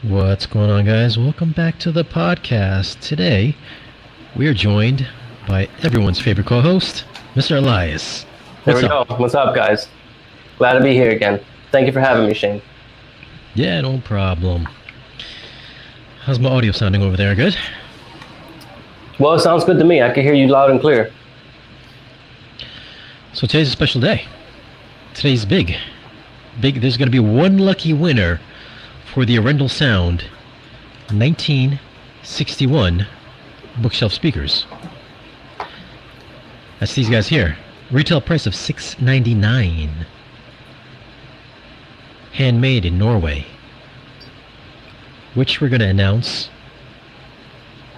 What's going on, guys? Welcome back to the podcast. Today, we are joined by everyone's favorite co-host, Mr. Elias. There we go. What's up, guys? Glad to be here again. Thank you for having me, Shane. Yeah, no problem. How's my audio sounding over there? Good? Well, it sounds good to me. I can hear you loud and clear. So today's a special day. Today's big. There's going to be one lucky winner for the Arendal Sound 1961 bookshelf speakers. That's these guys here. Retail price of $6.99. Handmade in Norway. Which we're going to announce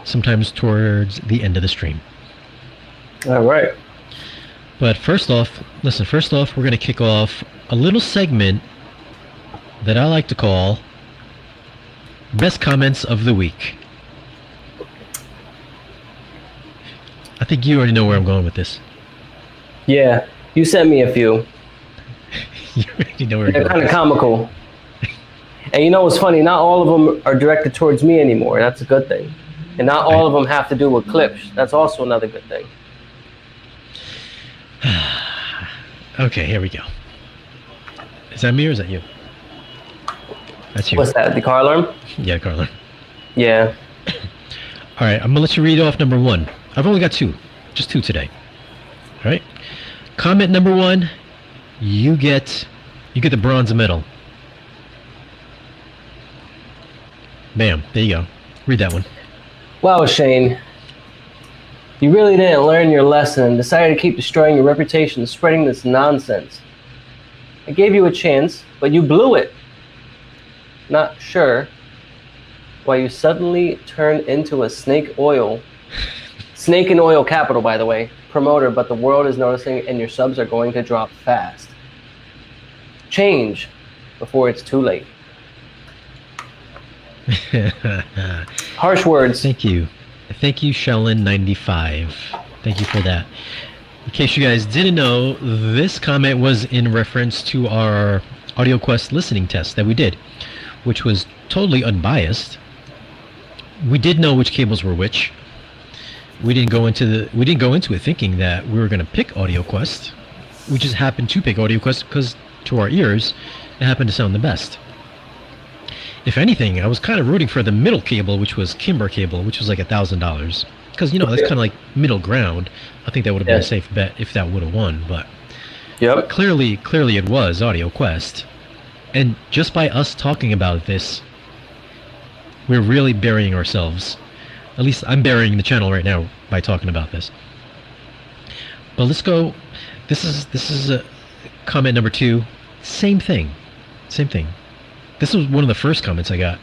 sometimes towards the end of the stream. All right. But first off, we're going to kick off a little segment that I like to call Best Comments of the Week. I think you already know where I'm going with this. Yeah, you sent me a few. You already know where I'm going. They're kind of comical. And you know what's funny? Not all of them are directed towards me anymore. That's a good thing. And not all of them have to do with clips. That's also another good thing. Okay, here we go. Is that me or is that you? That's you. What's that? The car alarm? Yeah, car alarm. Yeah. All right, I'm going to let you read off number one. I've only got two. Just two today. All right? Comment number one, you get the bronze medal. Bam, there you go. Read that one. Wow, Shane. You really didn't learn your lesson and decided to keep destroying your reputation spreading this nonsense. I gave you a chance, but you blew it. Not sure why you suddenly turned into a snake and oil capital, by the way, promoter, but the world is noticing and your subs are going to drop fast. Change before it's too late. Harsh words. Thank you, Shellin95. Thank you for that. In case you guys didn't know, this comment was in reference to our AudioQuest listening test that we did, which was totally unbiased. We did know which cables were which. We didn't go into it thinking that we were going to pick AudioQuest. We just happened to pick AudioQuest because to our ears, it happened to sound the best. If anything, I was kind of rooting for the middle cable, which was Kimber cable, which was like $1,000. Because, that's kind of like middle ground. I think that would have been a safe bet if that would have won. But clearly it was AudioQuest. And just by us talking about this, we're really burying ourselves. At least I'm burying the channel right now by talking about this. But let's go. This is comment number two. Same thing. This was one of the first comments that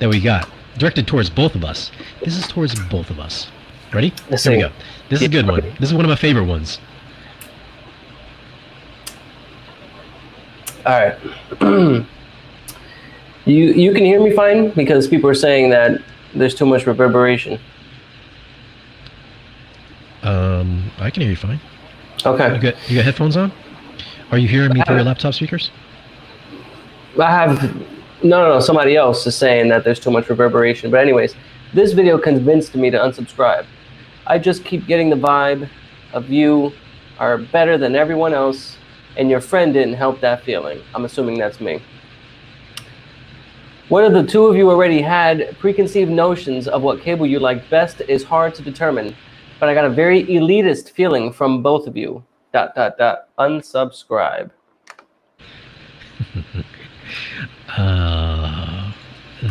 we got, directed towards both of us. This is towards both of us. Ready? Here we go. This is a good one. This is one of my favorite ones. All right. You can hear me fine because people are saying that there's too much reverberation. I can hear you fine. Okay. You got headphones on? Are you hearing me through your laptop speakers? I have no. Somebody else is saying that there's too much reverberation. But anyways, this video convinced me to unsubscribe. I just keep getting the vibe of you are better than everyone else, and your friend didn't help that feeling. I'm assuming that's me. Whether the two of you already had preconceived notions of what cable you liked best is hard to determine, but I got a very elitist feeling from both of you. ... Unsubscribe.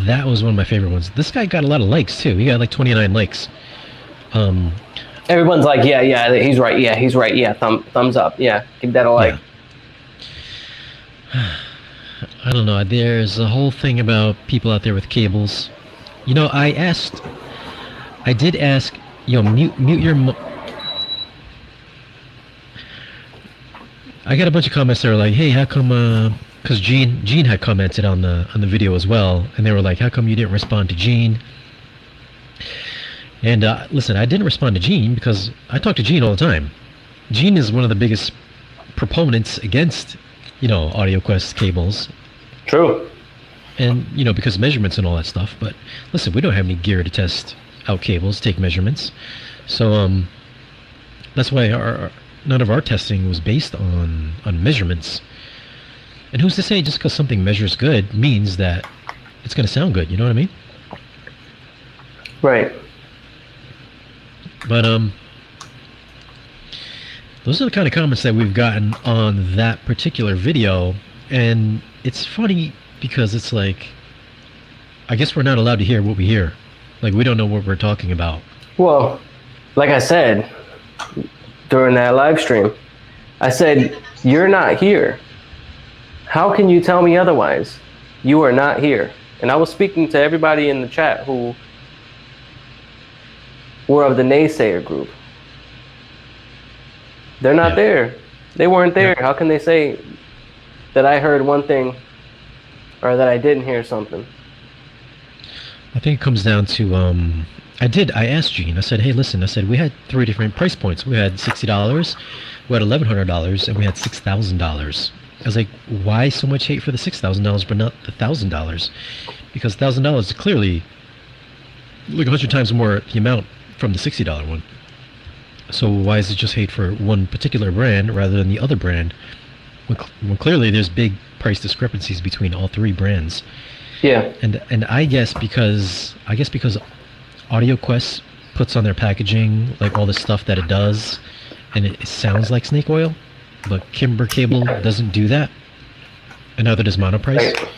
That was one of my favorite ones. This guy got a lot of likes too. He got like 29 likes. Everyone's like, yeah, he's right. Yeah, thumbs up. Yeah, give that a like. Yeah. I don't know. There's a whole thing about people out there with cables. I did ask, mute your. I got a bunch of comments that were like, hey, how come? Because Gene had commented on the video as well, and they were like, how come you didn't respond to Gene? And listen, I didn't respond to Gene because I talk to Gene all the time. Gene is one of the biggest proponents against, AudioQuest cables. True. and because measurements and all that stuff. But listen, we don't have any gear to test out cables, take measurements, so that's why none of our testing was based on measurements. And who's to say just because something measures good means that it's going to sound good? You know what I mean? Right. But those are the kind of comments that we've gotten on that particular video, and it's funny because it's like, I guess we're not allowed to hear what we hear. Like, we don't know what we're talking about. Well, like I said during that live stream, I said, you're not here. How can you tell me otherwise? You are not here. And I was speaking to everybody in the chat who were of the naysayer group. They're not there. They weren't there. How can they say that I heard one thing or that I didn't hear something? I think it comes down to, I asked Gene, I said, hey, listen, I said, we had 3 different price points. We had $60, we had $1,100, and we had $6,000. I was like, why so much hate for the $6,000 but not the $1,000? Because $1,000 is clearly like 100 times more the amount from the $60 one. So why is it just hate for one particular brand rather than the other brand? When clearly there's big price discrepancies between all 3 brands. Yeah. And I guess because AudioQuest puts on their packaging like all the stuff that it does, and it sounds like snake oil, but Kimber Cable doesn't do that, and neither does Monoprice.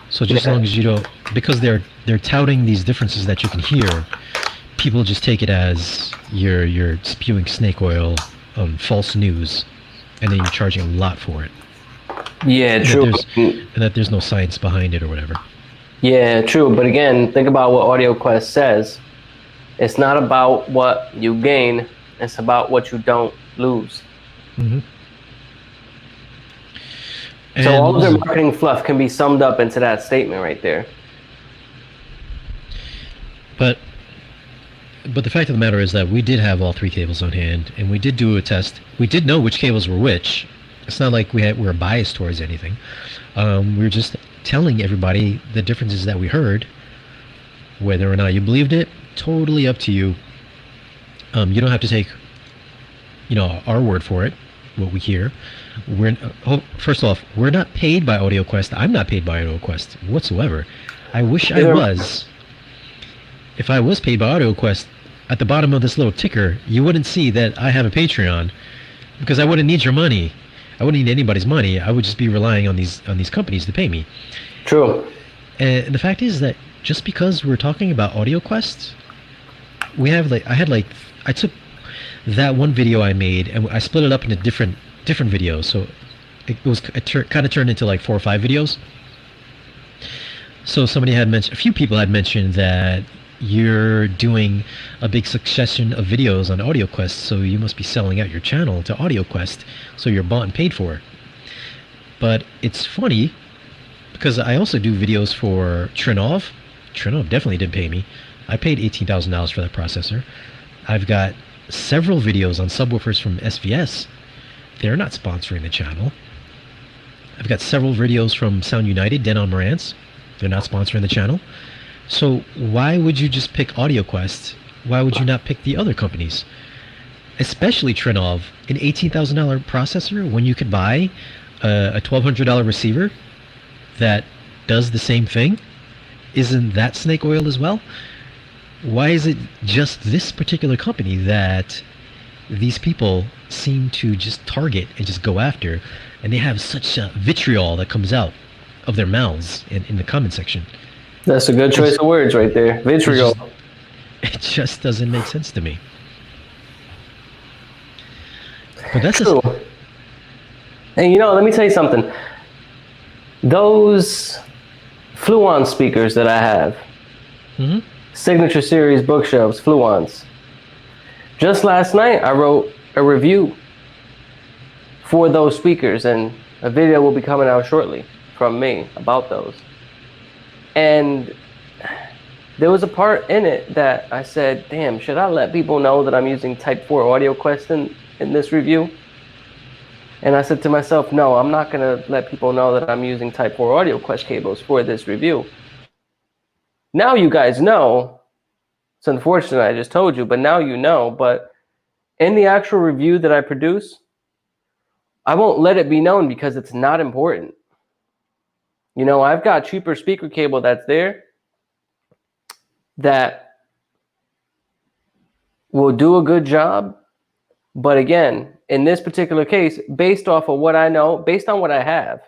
So just as long as you don't, because they're touting these differences that you can hear, people just take it as you're spewing snake oil, false news, and then you're charging a lot for it. Yeah, true. And that there's no science behind it or whatever. Yeah, true. But again, think about what AudioQuest says. It's not about what you gain. It's about what you don't lose. Mm-hmm. So all of their marketing fluff can be summed up into that statement right there. But the fact of the matter is that we did have all 3 cables on hand, and we did do a test. We did know which cables were which. It's not like we were biased towards anything. We were just telling everybody the differences that we heard. Whether or not you believed it, totally up to you. You don't have to take, our word for it, what we hear. First off, we're not paid by AudioQuest. I'm not paid by AudioQuest whatsoever. I wish I was. If I was paid by AudioQuest, at the bottom of this little ticker, you wouldn't see that I have a Patreon, because I wouldn't need your money. I wouldn't need anybody's money. I would just be relying on these companies to pay me. True. And the fact is that just because we're talking about AudioQuest, we have I took that one video I made and I split it up into different videos. So it kind of turned into like 4 or 5 videos. So a few people had mentioned that you're doing a big succession of videos on AudioQuest, so you must be selling out your channel to AudioQuest, so you're bought and paid for. But it's funny because I also do videos for Trinov. Trinov definitely didn't pay me. I paid $18,000 for that processor. I've got several videos on subwoofers from SVS. They're not sponsoring the channel. I've got several videos from Sound United, Denon Marantz. They're not sponsoring the channel. So why would you just pick AudioQuest? Why would you not pick the other companies? Especially Trinov, an $18,000 processor, when you could buy a $1,200 receiver that does the same thing? Isn't that snake oil as well? Why is it just this particular company that these people seem to just target and just go after, and they have such vitriol that comes out of their mouths in the comment section? That's a good choice of words right there. Vitriol. It just doesn't make sense to me. But that's true. And let me tell you something. Those Fluon speakers that I have, Signature Series bookshelves, Fluons. Just last night, I wrote a review for those speakers, and a video will be coming out shortly from me about those. And there was a part in it that I said, damn, should I let people know that I'm using Type 4 AudioQuest in this review? And I said to myself, no, I'm not going to let people know that I'm using Type 4 Audio Quest cables for this review. Now you guys know. It's unfortunate I just told you, but now you know. But in the actual review that I produce, I won't let it be known because it's not important. You know, I've got cheaper speaker cable that's there that will do a good job. But again, in this particular case, based off of what I know, based on what I have,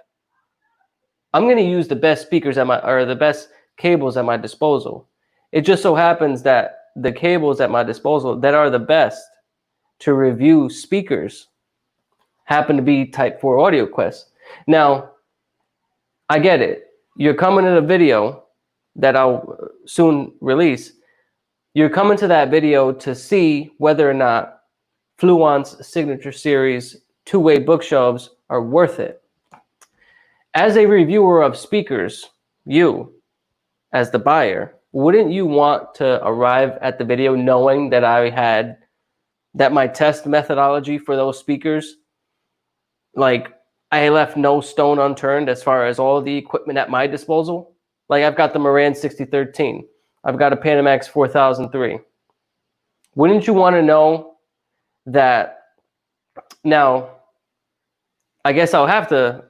I'm going to use the best speakers or the best cables at my disposal. It just so happens that the cables at my disposal that are the best to review speakers happen to be Type 4 Audio Quest. Now, I get it. You're coming to the video that I'll soon release. You're coming to that video to see whether or not Fluont's Signature Series two-way bookshelves are worth it. As a reviewer of speakers, you, as the buyer, wouldn't you want to arrive at the video knowing that my test methodology for those speakers, like I left no stone unturned as far as all the equipment at my disposal? Like I've got the Moran 6013. I've got a Panamax 4003. Wouldn't you want to know that? Now, I guess I'll have to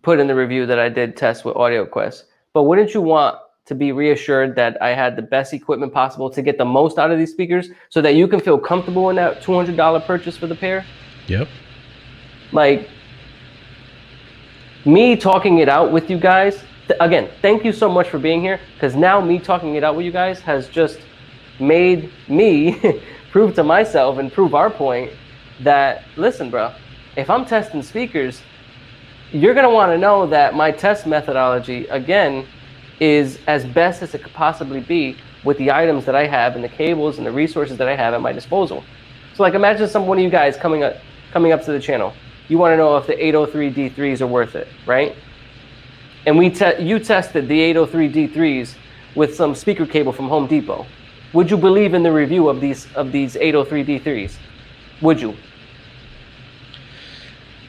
put in the review that I did test with AudioQuest, but wouldn't you want to be reassured that I had the best equipment possible to get the most out of these speakers so that you can feel comfortable in that $200 purchase for the pair? Yep. Like, me talking it out with you guys, again, thank you so much for being here, because now me talking it out with you guys has just made me prove to myself and prove our point that, listen, bro, if I'm testing speakers, you're going to want to know that my test methodology, again, is as best as it could possibly be with the items that I have and the cables and the resources that I have at my disposal. So like imagine one of you guys coming up to the channel. You want to know if the 803D3s are worth it, right? And you tested the 803D3s with some speaker cable from Home Depot. Would you believe in the review of these 803D3s? Would you?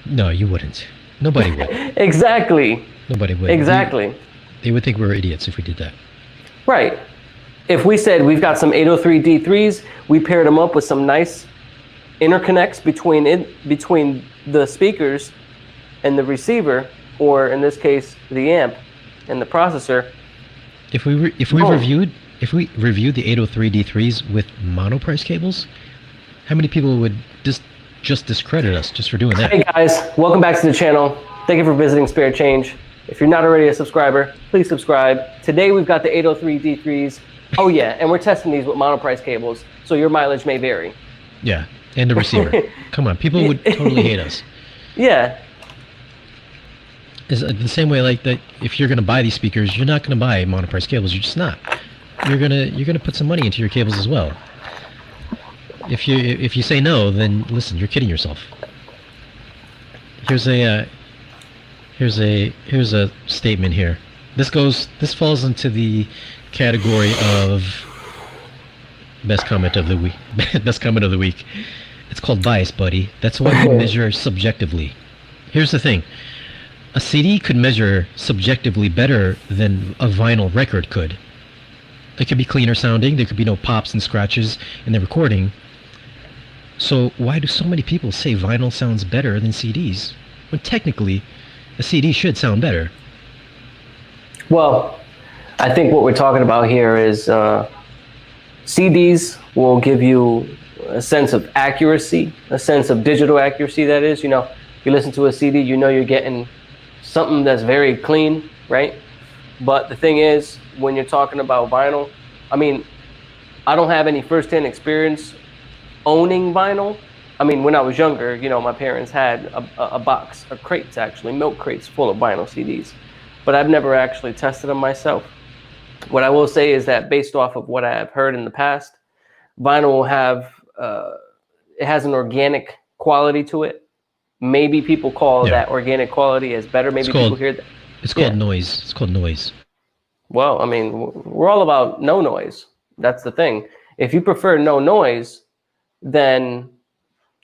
No, you wouldn't. Nobody would. Exactly. Nobody would. Exactly. They would think we were idiots if we did that. Right. If we said we've got some 803D3s, we paired them up with some nice interconnects between the speakers and the receiver, or in this case, the amp and the processor. If we reviewed the 803D3s with monoprice cables, how many people would just discredit us just for doing that? Hey guys, welcome back to the channel. Thank you for visiting Spare Change. If you're not already a subscriber, please subscribe. Today we've got the 803D3s. Oh yeah, and we're testing these with monoprice cables, so your mileage may vary. Yeah, and the receiver. Come on, people would totally hate us. Yeah. It's the same way like that. If you're gonna buy these speakers, you're not gonna buy monoprice cables. You're just not. You're gonna put some money into your cables as well. If you say no, then listen, you're kidding yourself. Here's a statement here. This falls into the category of best comment of the week. Best comment of the week. It's called bias, buddy. That's why we measure subjectively. Here's the thing. A CD could measure subjectively better than a vinyl record could. It could be cleaner sounding. There could be no pops and scratches in the recording. So why do so many people say vinyl sounds better than CDs? When technically, a CD should sound better. Well, I think what we're talking about here is CDs will give you a sense of accuracy, a sense of digital accuracy, that is. You know, you listen to a CD, you know you're getting something that's very clean, right? But the thing is, when you're talking about vinyl, I mean, I don't have any first-hand experience owning vinyl. I mean, when I was younger, you know, my parents had a box of crates, actually, milk crates full of vinyl CDs. But I've never actually tested them myself. What I will say is that based off of what I have heard in the past, vinyl will have, it has an organic quality to it. Maybe people call that organic quality as better. Maybe people hear that. It's called noise. It's called noise. Well, I mean, we're all about no noise. That's the thing. If you prefer no noise, then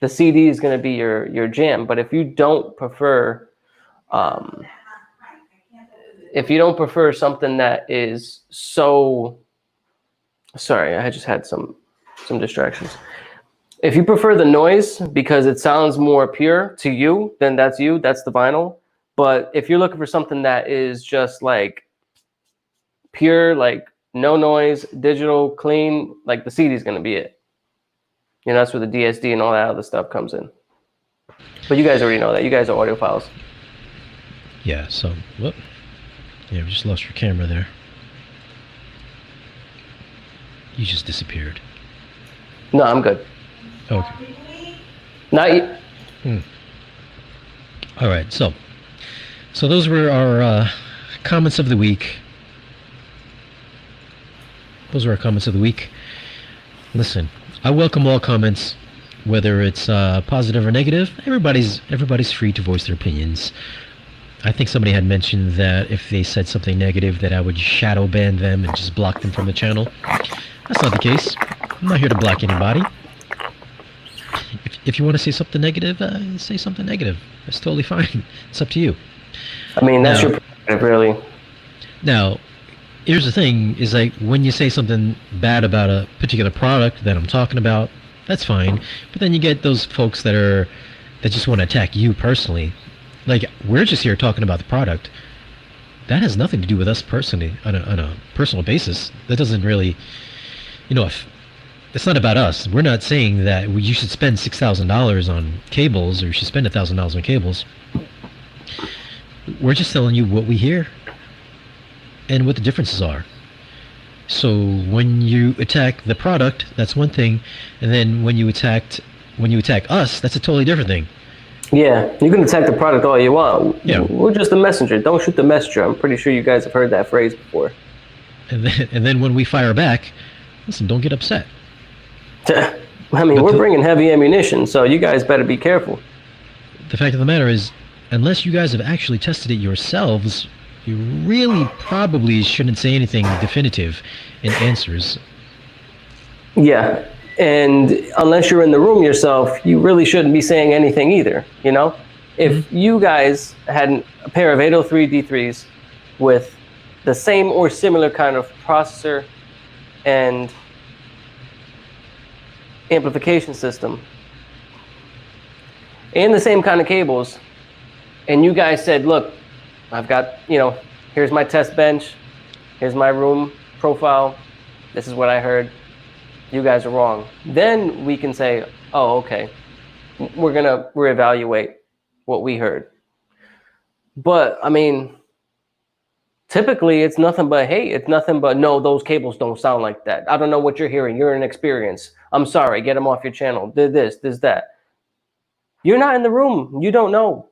the CD is going to be your jam. But if you don't prefer something that is so, sorry, I just had some distractions. If you prefer the noise because it sounds more pure to you, then that's the vinyl. But if you're looking for something that is just like pure, like no noise, digital, clean, like the CD is going to be it. You know, that's where the DSD and all that other stuff comes in. But you guys already know that. You guys are audiophiles. Yeah, so, whoop. Yeah, we just lost your camera there. You just disappeared. No, I'm good. Okay. Not yet. All right, so those were our comments of the week. Listen, I welcome all comments, whether it's positive or negative. Everybody's free to voice their opinions. I think somebody had mentioned that if they said something negative, that I would shadow ban them and just block them from the channel. That's not the case. I'm not here to block anybody. If you want to say something negative, say something negative. That's totally fine. It's up to you. I mean, that's your prerogative, really. Now, here's the thing, is like when you say something bad about a particular product that I'm talking about, that's fine. But then you get those folks that just want to attack you personally. Like, we're just here talking about the product. That has nothing to do with us personally, on a personal basis. That doesn't really, it's not about us. We're not saying that you should spend $6,000 on cables or you should spend $1,000 on cables. We're just telling you what we hear and what the differences are. So when you attack the product, that's one thing, and then when you attack us, that's a totally different thing. Yeah, you can attack the product all you want. Yeah. We're just the messenger. Don't shoot the messenger. I'm pretty sure you guys have heard that phrase before. And then when we fire back, listen, don't get upset. I mean, we're bringing heavy ammunition, so you guys better be careful. The fact of the matter is, unless you guys have actually tested it yourselves, you really probably shouldn't say anything definitive in answers. Yeah, and unless you're in the room yourself, you really shouldn't be saying anything either, you know? If you guys had a pair of 803 D3s with the same or similar kind of processor and amplification system and the same kind of cables, and you guys said, look, I've got, here's my test bench, here's my room profile, this is what I heard, you guys are wrong. Then we can say, oh, okay, we're gonna reevaluate what we heard. But I mean, typically it's nothing but, hey, it's nothing but, no, those cables don't sound like that. I don't know what you're hearing. You're inexperienced. I'm sorry, get them off your channel. Did this, that. You're not in the room. You don't know.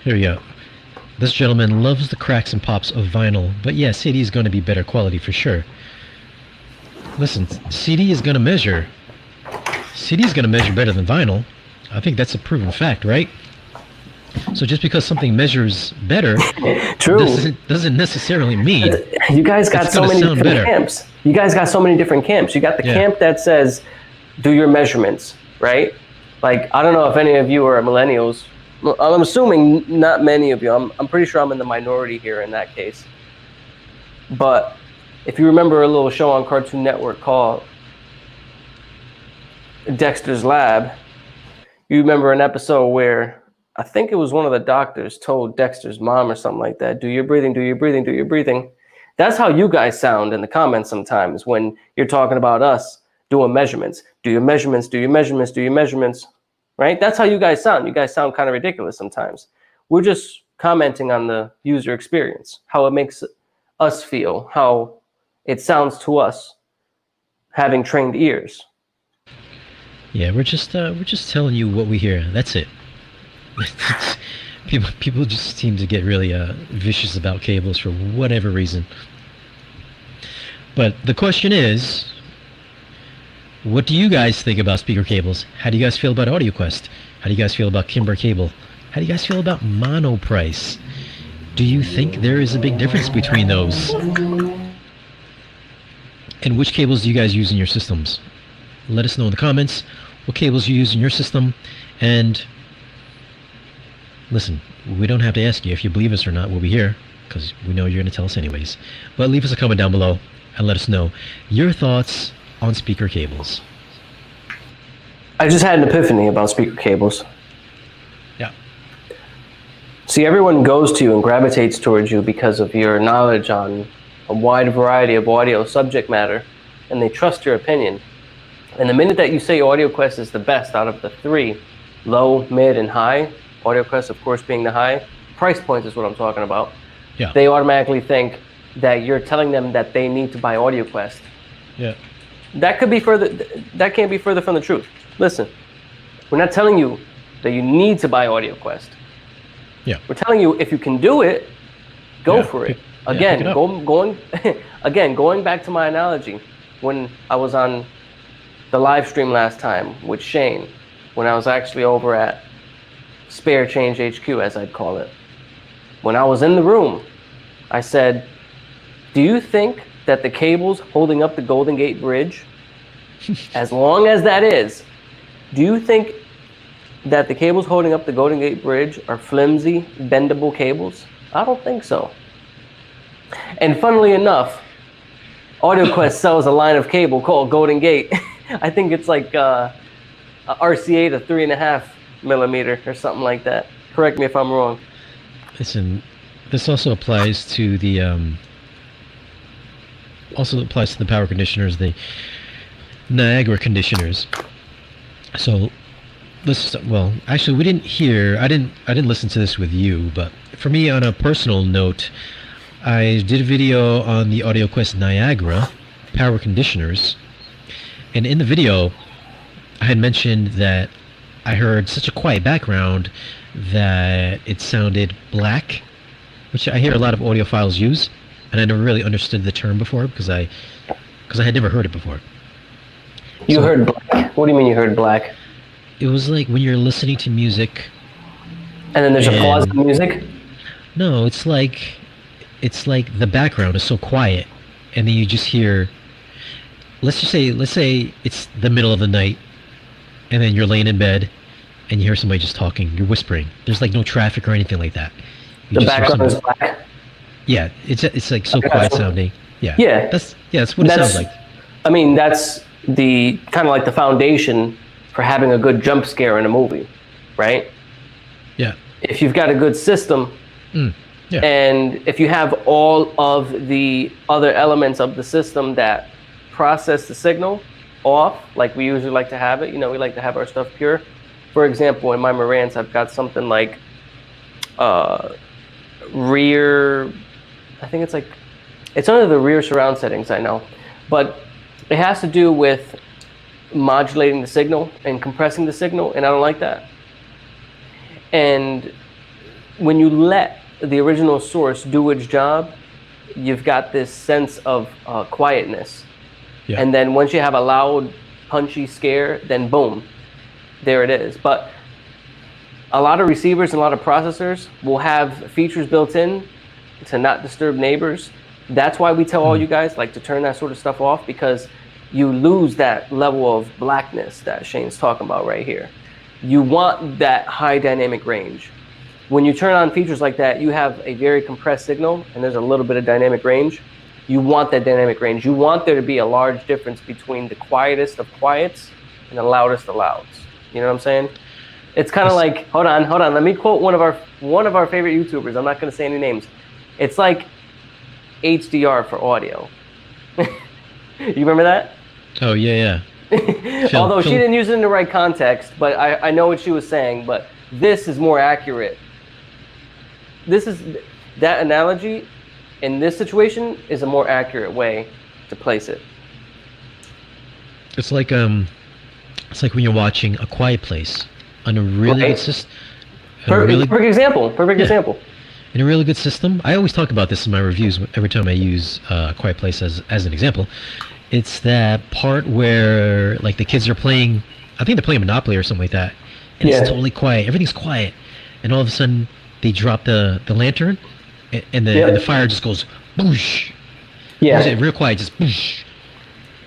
Here we go. This gentleman loves the cracks and pops of vinyl, but yeah, CD is going to be better quality for sure. Listen, CD is going to measure. CD is going to measure better than vinyl. I think that's a proven fact, right? So just because something measures better doesn't necessarily mean you guys got so many different camps. You guys got so many different camps. You got the camp that says, do your measurements, right? Like, I don't know if any of you are millennials. I'm assuming not many of you. I'm pretty sure I'm in the minority here in that case. But if you remember a little show on Cartoon Network called Dexter's Lab, you remember an episode where I think it was one of the doctors told Dexter's mom or something like that, do your breathing, do your breathing, do your breathing. That's how you guys sound in the comments sometimes when you're talking about us doing measurements. Do your measurements, do your measurements, do your measurements, right? That's how you guys sound. You guys sound kind of ridiculous sometimes. We're just commenting on the user experience, how it makes us feel, how it sounds to us having trained ears. Yeah, we're just telling you what we hear. That's it. people just seem to get really vicious about cables for whatever reason. But the question is, what do you guys think about speaker cables? How do you guys feel about AudioQuest? How do you guys feel about Kimber cable? How do you guys feel about Monoprice? Do you think there is a big difference between those? And which cables do you guys use in your systems? Let us know in the comments what cables you use in your system. And listen, we don't have to ask you if you believe us or not. We'll be here because we know you're going to tell us anyways. But leave us a comment down below and let us know your thoughts on speaker cables. I just had an epiphany about speaker cables. Yeah. See, everyone goes to you and gravitates towards you because of your knowledge on a wide variety of audio subject matter, and they trust your opinion. And the minute that you say AudioQuest is the best out of the three, low, mid, and high, AudioQuest, of course, being the high, price points is what I'm talking about. Yeah. They automatically think that you're telling them that they need to buy AudioQuest. Yeah. That could be further. That can't be further from the truth. Listen, we're not telling you that you need to buy AudioQuest. Yeah. We're telling you if you can do it, go for it. Again, going back to my analogy, when I was on the live stream last time with Shane, when I was actually over at Spare Change HQ, as I'd call it. When I was in the room, I said, do you think that the cables holding up the Golden Gate Bridge, as long as that is, do you think that the cables holding up the Golden Gate Bridge are flimsy, bendable cables? I don't think so. And funnily enough, AudioQuest sells a line of cable called Golden Gate. I think it's like a RCA to 3.5 millimeter or something like that. Correct me if I'm wrong. Listen, this also applies to the power conditioners, the Niagara conditioners. So well, actually we didn't hear, I didn't listen to this with you, but for me, on a personal note, I did a video on the AudioQuest Niagara power conditioners, and in the video I had mentioned that I heard such a quiet background that it sounded black, which I hear a lot of audiophiles use, and I never really understood the term before because I had never heard it before. You heard black? What do you mean you heard black? It was like when you're listening to music. And then there's a pause in the music? No, it's like the background is so quiet, and then you just hear, let's say it's the middle of the night, and then you're laying in bed, and you hear somebody just talking, you're whispering. There's like no traffic or anything like that. The background is black? Yeah, it's like so quiet sounding. Yeah. Yeah. That's what it sounds like. I mean, that's the kind of like the foundation for having a good jump scare in a movie, right? Yeah. If you've got a good system, yeah. And if you have all of the other elements of the system that process the signal off, like we usually like to have it, we like to have our stuff pure. For example, in my Marantz, I've got something like rear, I think it's under the rear surround settings, I know, but it has to do with modulating the signal and compressing the signal, and I don't like that. And when you let the original source do its job, you've got this sense of quietness. Yeah. And then once you have a loud, punchy scare, then boom, there it is. But a lot of receivers and a lot of processors will have features built in to not disturb neighbors. That's why we tell all you guys to turn that sort of stuff off, because you lose that level of blackness that Shane's talking about right here. You want that high dynamic range. When you turn on features like that, you have a very compressed signal and there's a little bit of dynamic range. You want that dynamic range. You want there to be a large difference between the quietest of quiets and the loudest of louds. You know what I'm saying? It's kind of like, hold on. Let me quote one of our favorite YouTubers. I'm not going to say any names. It's like HDR for audio. You remember that? Oh, yeah. Although she didn't use it in the right context, but I know what she was saying, but this is more accurate. That analogy in this situation is a more accurate way to place it. It's like when you're watching A Quiet Place on a really good system. Perfect example. In a really good system, I always talk about this in my reviews every time I use A Quiet Place as an example. It's that part where the kids are playing, I think they're playing Monopoly or something like that, and it's totally quiet. Everything's quiet, and all of a sudden they drop the lantern, and the fire just goes boosh. Yeah. Real quiet, just boosh.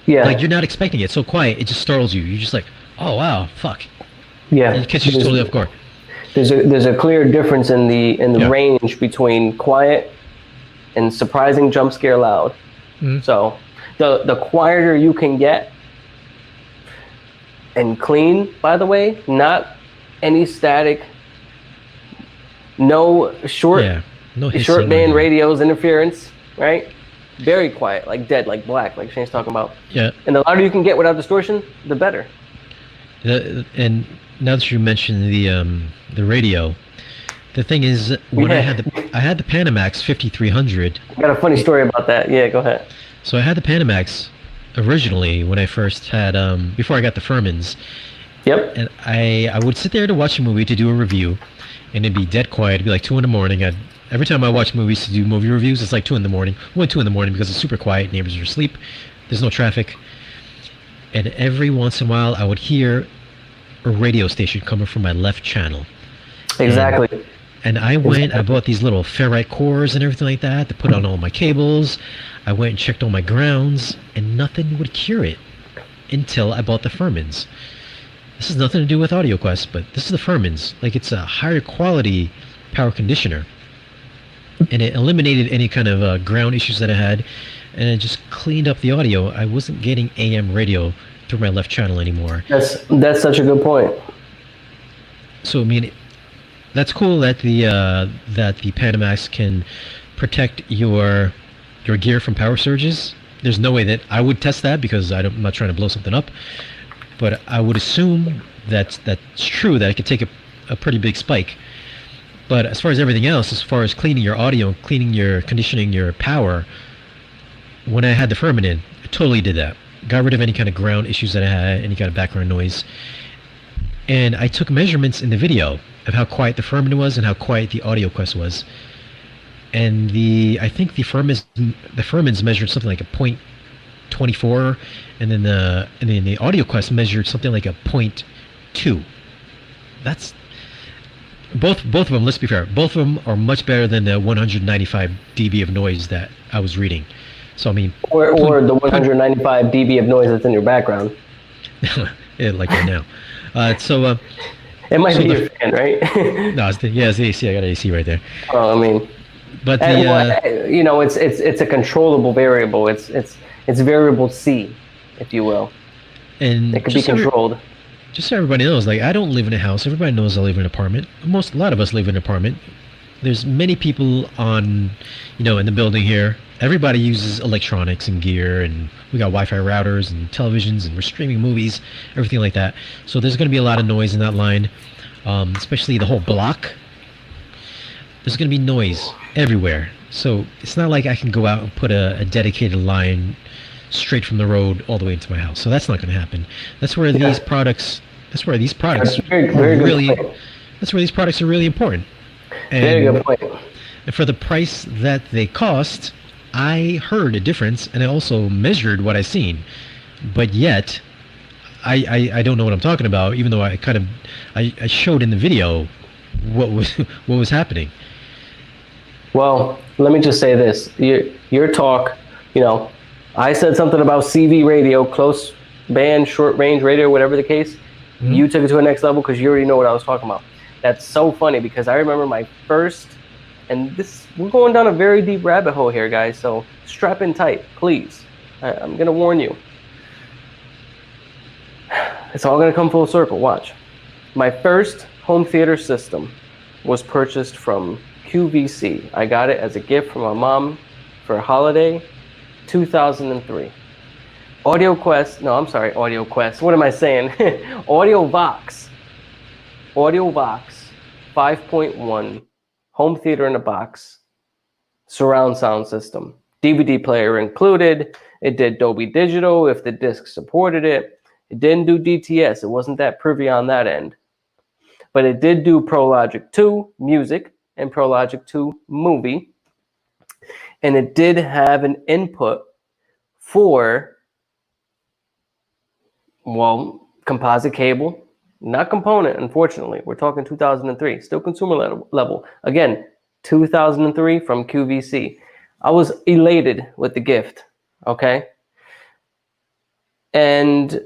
Yeah. Like you're not expecting it. It's so quiet, it just startles you. You're just like, oh wow, fuck. Yeah. And it catches you totally off guard. There's a clear difference in the Yeah. range between quiet and surprising jump scare loud. So the quieter you can get, and clean, by the way, not any static, no short band radios, interference, right? Very quiet, like dead, like black, like Shane's talking about. Yeah. And the louder you can get without distortion, the better. And now that you mentioned the radio, the thing is, when I had the Panamax 5300. I got a funny story about that. Yeah, go ahead. So I had the Panamax originally when I first had before I got the Furmans. Yep. And I would sit there to watch a movie, to do a review, and it'd be dead quiet. It'd be like 2 in the morning. Every time I watch movies to do movie reviews, it's like 2 in the morning. 2 in the morning because it's super quiet. Neighbors are asleep. There's no traffic. And every once in a while, I would hear a radio station coming from my left channel. Exactly. And I went, I bought these little ferrite cores and everything like that to put on all my cables. I went and checked all my grounds, and nothing would cure it until I bought the Furmans. This has nothing to do with AudioQuest, but this is the Furmans. Like, it's a higher quality power conditioner. And it eliminated any kind of ground issues that I had, and it just cleaned up the audio. I wasn't getting AM radio through my left channel anymore. That's such a good point. So, I mean, that's cool that the Panamax can protect your gear from power surges. There's no way that I would test that because I'm not trying to blow something up. But I would assume that's true, that it could take a pretty big spike. But as far as everything else, as far as cleaning your audio, cleaning your conditioning, your power, when I had the Furman in, I totally did that. Got rid of any kind of ground issues that I had, any kind of background noise. And I took measurements in the video of how quiet the Furman was and how quiet the AudioQuest was. And I think the Furman's measured something like a 0.24, and then the AudioQuest measured something like a 0.2. That's both of them. Let's be fair. Both of them are much better than the 195 dB of noise that I was reading. So I mean, or the 195 dB of noise that's in your background. Yeah, like right now. It might be your fan, right? No, it's the AC. I got an AC right there. Oh, I mean, but it's a controllable variable. It's variable C, if you will. And it can be controlled. Just so everybody knows, like, I don't live in a house. Everybody knows I live in an apartment. A lot of us live in an apartment. There's many people in the building here. Everybody uses electronics and gear, and we got Wi-Fi routers and televisions, and we're streaming movies, everything like that. So there's going to be a lot of noise in that line, especially the whole block. There's going to be noise everywhere. So it's not like I can go out and put a dedicated line straight from the road all the way into my house. So that's not going to happen. That's where these products. That's where these products are really important. And, very good point. And for the price that they cost, I heard a difference, and I also measured what I seen. But yet, I don't know what I'm talking about. Even though I showed in the video what was happening. Well, let me just say this: your talk, I said something about CV radio, close band, short range radio, whatever the case. Mm-hmm. You took it to a next level because you already know what I was talking about. That's so funny because I remember my first, and we're going down a very deep rabbit hole here, guys. So strap in tight, please. I'm gonna warn you. It's all gonna come full circle. Watch. My first home theater system was purchased from QVC. I got it as a gift from my mom for a holiday, 2003. AudioQuest. What am I saying? AudioVox 5.1 home theater in a box, surround sound system, DVD player included. It did Dolby Digital if the disc supported it. It didn't do DTS. It wasn't that privy on that end. But it did do ProLogic 2 music and ProLogic 2 movie. And it did have an input for, composite cable. Not component, unfortunately. We're talking 2003. Still consumer level. Again, 2003 from QVC. I was elated with the gift, okay? And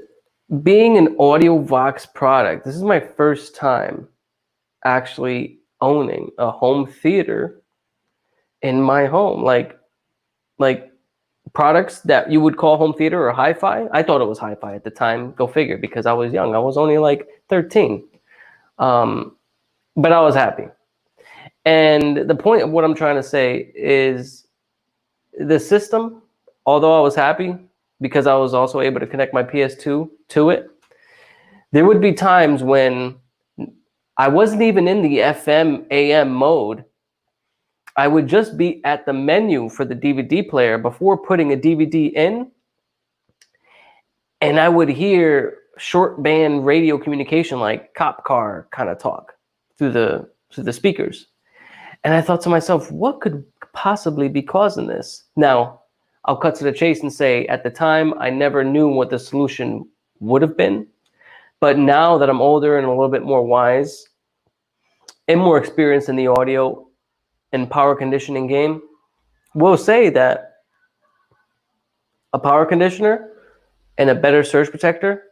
being an AudioVox product, this is my first time actually owning a home theater in my home. Like products that you would call home theater or hi-fi. I thought it was hi-fi at the time. Go figure, because I was young. I was only like 13. But I was happy. And the point of what I'm trying to say is the system, although I was happy because I was also able to connect my PS2 to it, there would be times when I wasn't even in the FM AM mode. I would just be at the menu for the DVD player before putting a DVD in, and I would hear short band radio communication, like cop car kind of talk through the speakers. And I thought to myself, what could possibly be causing this? Now, I'll cut to the chase and say, at the time, I never knew what the solution would have been. But now that I'm older and a little bit more wise and more experienced in the audio and power conditioning game, we'll say that a power conditioner and a better surge protector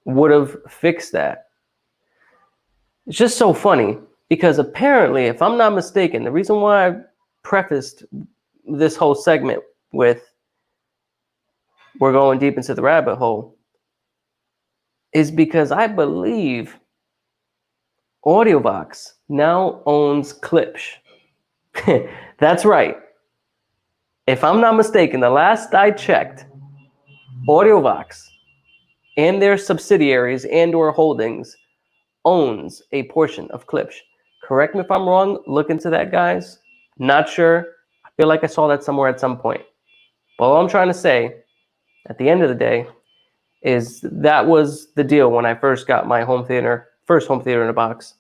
would have fixed that. It's just so funny because apparently, if I'm not mistaken, the reason why I prefaced this whole segment with we're going deep into the rabbit hole is because I believe AudioVox now owns Klipsch. That's right. If I'm not mistaken, the last I checked, AudioVox and their subsidiaries and or holdings owns a portion of Klipsch. Correct me if I'm wrong. Look into that, guys. Not sure. I feel like I saw that somewhere at some point. But all I'm trying to say, at the end of the day, is that was the deal when I first got my first home theater in a box.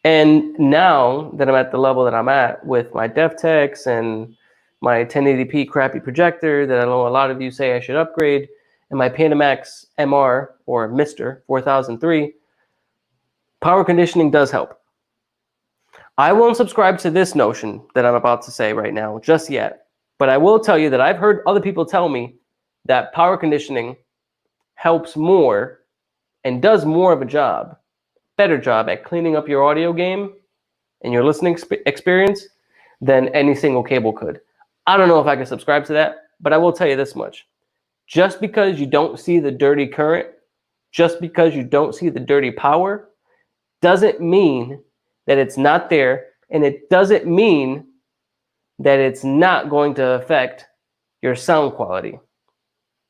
And now that I'm at the level that I'm at with my DevTechs and my 1080p crappy projector that I know a lot of you say I should upgrade, and my Panamax MR or Mr. 4003, power conditioning does help. I won't subscribe to this notion that I'm about to say right now just yet, but I will tell you that I've heard other people tell me that power conditioning helps more and does more of a job, better job at cleaning up your audio game and your listening experience than any single cable could. I don't know if I can subscribe to that, but I will tell you this much. Just because you don't see the dirty current, just because you don't see the dirty power, doesn't mean that it's not there, and it doesn't mean that it's not going to affect your sound quality.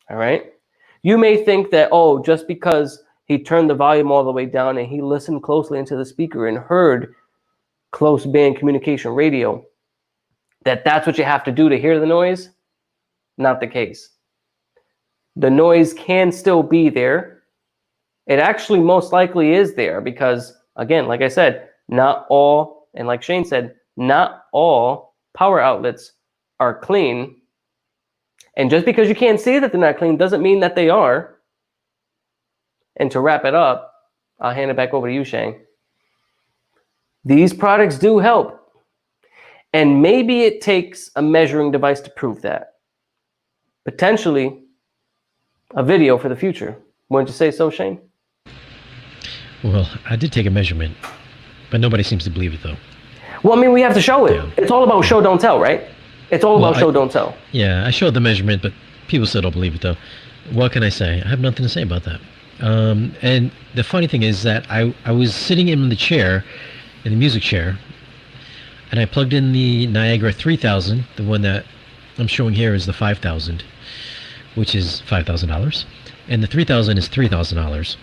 All right? You may think that, oh, just because he turned the volume all the way down and he listened closely into the speaker and heard close band communication radio, that's what you have to do to hear the noise. Not the case. The noise can still be there. It actually most likely is there because, again, like I said, not all, and like Shane said, not all power outlets are clean. And just because you can't see that they're not clean doesn't mean that they are. And to wrap it up, I'll hand it back over to you, Shane. These products do help. And maybe it takes a measuring device to prove that. Potentially a video for the future. Wouldn't you say so, Shane? Well, I did take a measurement, but nobody seems to believe it, though. Well, I mean, we have to show it. Yeah. It's all about show, don't tell, right? It's all about show, don't tell. Yeah, I showed the measurement, but people still don't believe it, though. What can I say? I have nothing to say about that. And the funny thing is that I was sitting in the chair, in the music chair, and I plugged in the Niagara 3000, the one that I'm showing here is the 5000, which is $5,000, and the 3000 is $3,000.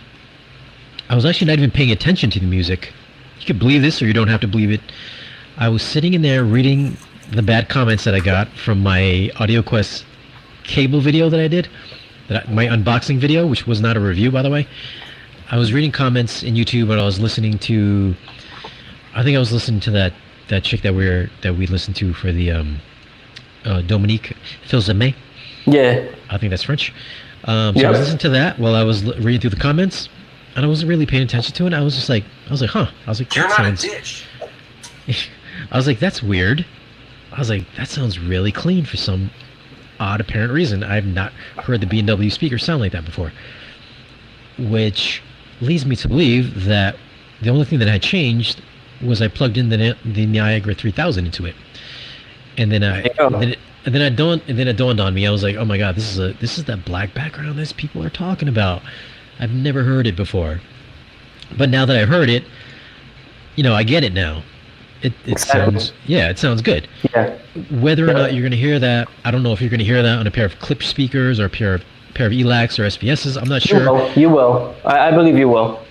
I was actually not even paying attention to the music. You could believe this or you don't have to believe it. I was sitting in there reading the bad comments that I got from my AudioQuest cable video that I did, my unboxing video, which was not a review, by the way. I was reading comments in YouTube, and I was listening to, I think I was listening to that chick that we listened to for the Dominique Filzame. Yeah. I think that's French. So I was listening to that while I was reading through the comments, and I wasn't really paying attention to it. I was like, huh. I was like, you're not a dish. I was like, that's weird. I was like, that sounds really clean for some odd apparent reason, I've not heard the B&W speakers sound like that before. Which leads me to believe that the only thing that had changed was I plugged in the Niagara 3000 into it, and then it dawned on me. I was like, oh my god, this is that black background that people are talking about. I've never heard it before, but now that I've heard it, I get it now. It sounds good. Yeah. Whether or not you're going to hear that, I don't know if you're going to hear that on a pair of clip speakers or a pair of ELACs or SPSs. I'm not sure. You will. I believe you will.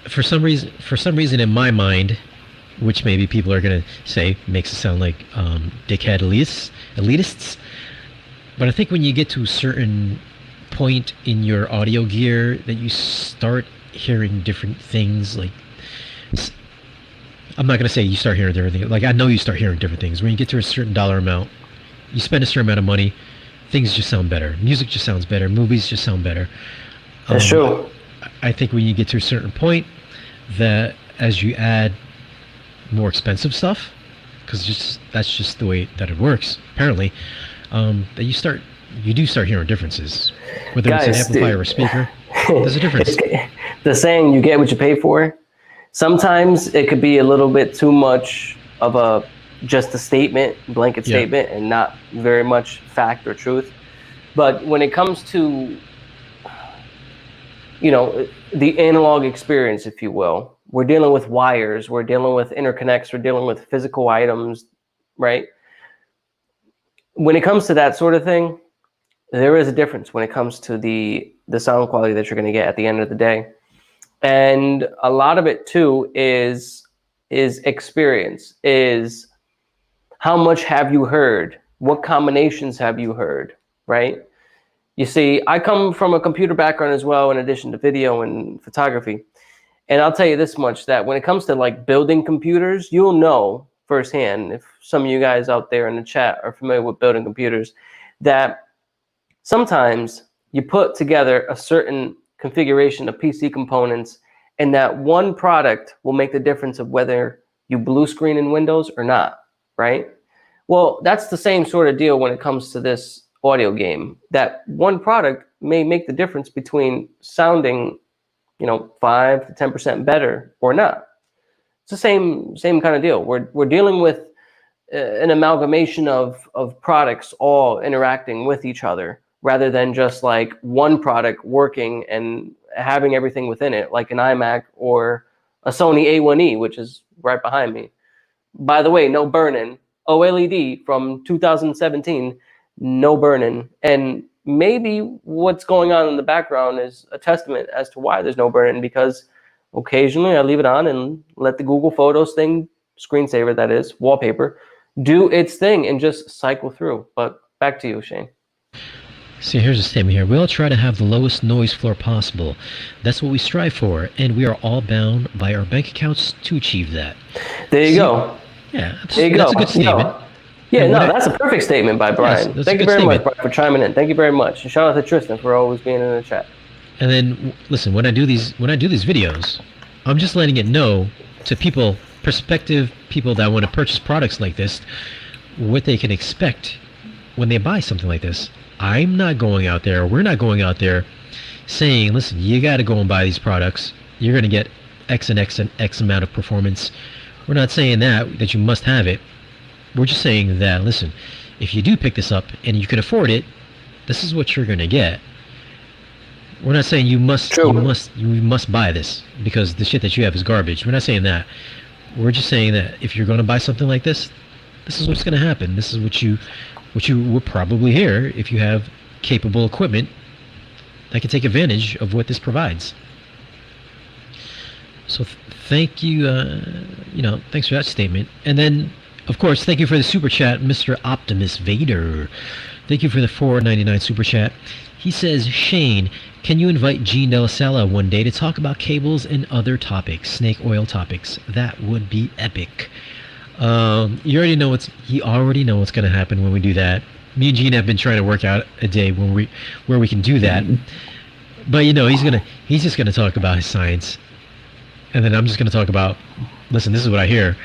For some reason in my mind, which maybe people are going to say makes it sound like dickhead elitists, but I think when you get to a certain point in your audio gear that you start hearing different things, like, I'm not going to say you start hearing different things. Like, I know you start hearing different things. When you get to a certain dollar amount, you spend a certain amount of money, things just sound better. Music just sounds better. Movies just sound better. That's true. I think when you get to a certain point, that as you add more expensive stuff, because that's just the way that it works, apparently, that you do start hearing differences. Whether it's an amplifier or a speaker, there's a difference. The saying, you get what you pay for. Sometimes it could be a little bit too much of just a statement, blanket statement, and not very much fact or truth. But when it comes to, the analog experience, if you will, we're dealing with wires, we're dealing with interconnects, we're dealing with physical items, right? When it comes to that sort of thing, there is a difference when it comes to the sound quality that you're going to get at the end of the day. And a lot of it too is experience, is how much have you heard? What combinations have you heard, right? You see, I come from a computer background as well, in addition to video and photography. And I'll tell you this much, that when it comes to like building computers, you'll know firsthand, if some of you guys out there in the chat are familiar with building computers, that sometimes you put together a certain configuration of PC components, and that one product will make the difference of whether you blue screen in Windows or not, right? Well, that's the same sort of deal when it comes to this audio game. That one product may make the difference between sounding, 5 to 10% better or not. It's the same kind of deal. We're dealing with an amalgamation of products all interacting with each other, rather than just like one product working and having everything within it, like an iMac or a Sony A1E, which is right behind me. By the way, no burn-in. OLED from 2017, no burn-in. And maybe what's going on in the background is a testament as to why there's no burn-in, because occasionally I leave it on and let the Google Photos thing, screensaver that is, wallpaper, do its thing and just cycle through. But back to you, Shane. See, here's a statement here. We all try to have the lowest noise floor possible. That's what we strive for, and we are all bound by our bank accounts to achieve that. There you go. Yeah, that's a good statement. That's a perfect statement by Brian. Yes, Thank you very much, Brian, for chiming in. Thank you very much. And shout out to Tristan for always being in the chat. And then, listen, when I do these videos, I'm just letting it know to prospective people that want to purchase products like this, what they can expect when they buy something like this. I'm not going out there, we're not going out there saying, listen, you got to go and buy these products. You're going to get X and X and X amount of performance. We're not saying that you must have it. We're just saying that, listen, if you do pick this up and you can afford it, this is what you're going to get. We're not saying you must buy this because the shit that you have is garbage. We're not saying that. We're just saying that if you're going to buy something like this, this is what's going to happen. This is what you will probably hear if you have capable equipment that can take advantage of what this provides. So thank you, thanks for that statement. And then, of course, thank you for the super chat, Mr. Optimus Vader. Thank you for the $4.99 super chat. He says, Shane, can you invite Gene Delasala one day to talk about cables and other topics, snake oil topics? That would be epic. You already know what's going to happen when we do that. Me and Gene have been trying to work out a day where we can do that. But he's just gonna talk about his science, and then I'm just gonna talk about, listen, this is what I hear,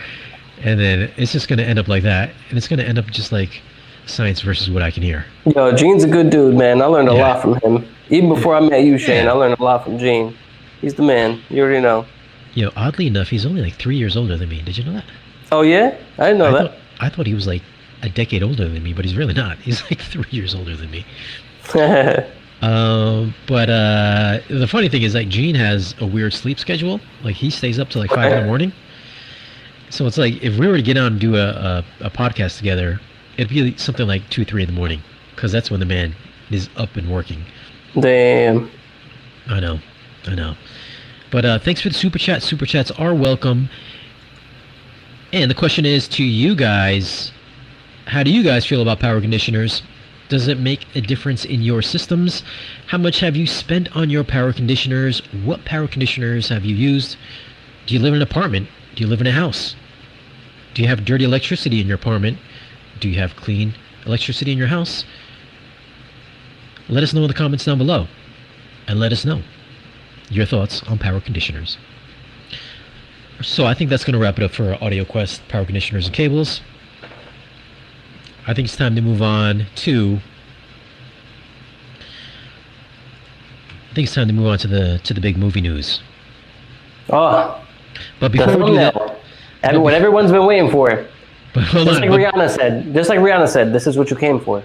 and then it's just gonna end up like that, and it's gonna end up just like science versus what I can hear. Yo, Gene's a good dude, man. I learned a Yeah. lot from him. Even before I met you, Shane, Yeah. I learned a lot from Gene. He's the man. You already know. You know, oddly enough, he's only like 3 years older than me. Did you know that? Oh yeah, I didn't know I thought he was like a decade older than me, but he's really not. He's like 3 years older than me. that. But the funny thing is, like, Gene has a weird sleep schedule. Like, he stays up till like 5 in the morning. So it's like, if we were to get on and do a podcast together, it'd be something like 2, 3 in the morning, because that's when the man is up and working. Damn. I know. But thanks for the super chat. Super chats are welcome. And the question is to you guys: how do you guys feel about power conditioners? Does it make a difference in your systems? How much have you spent on your power conditioners? What power conditioners have you used? Do you live in an apartment? Do you live in a house? Do you have dirty electricity in your apartment? Do you have clean electricity in your house? Let us know in the comments down below, and let us know your thoughts on power conditioners. So I think that's going to wrap it up for Audio Quest power conditioners and cables. I think it's time to move on to the big movie news. Oh, But the before we do that, thumbnail. What everyone's been waiting for. but hold Just on. like Rihanna said, this is what you came for.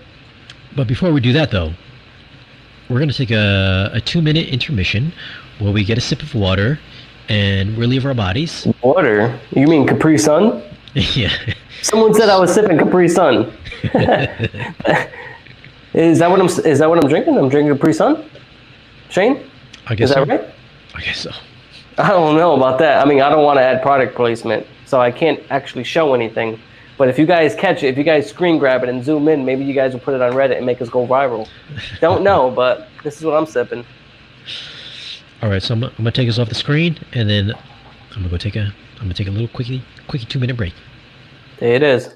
But before we do that, though, we're going to take a 2-minute intermission where we get a sip of water and relieve our bodies. Water? You mean Capri Sun? Yeah. Someone said I was sipping Capri Sun. Is that what I'm drinking? I'm drinking Capri Sun? Shane? I guess Is that so. right? I guess so. I don't know about that. I mean, I don't want to add product placement, so I can't actually show anything. But if you guys catch it, if you guys screen grab it and zoom in, maybe you guys will put it on Reddit and make us go viral. Don't know, but this is what I'm sipping. All right, so I'm gonna take us off the screen, and then I'm gonna take a little quickie 2-minute break. There it is.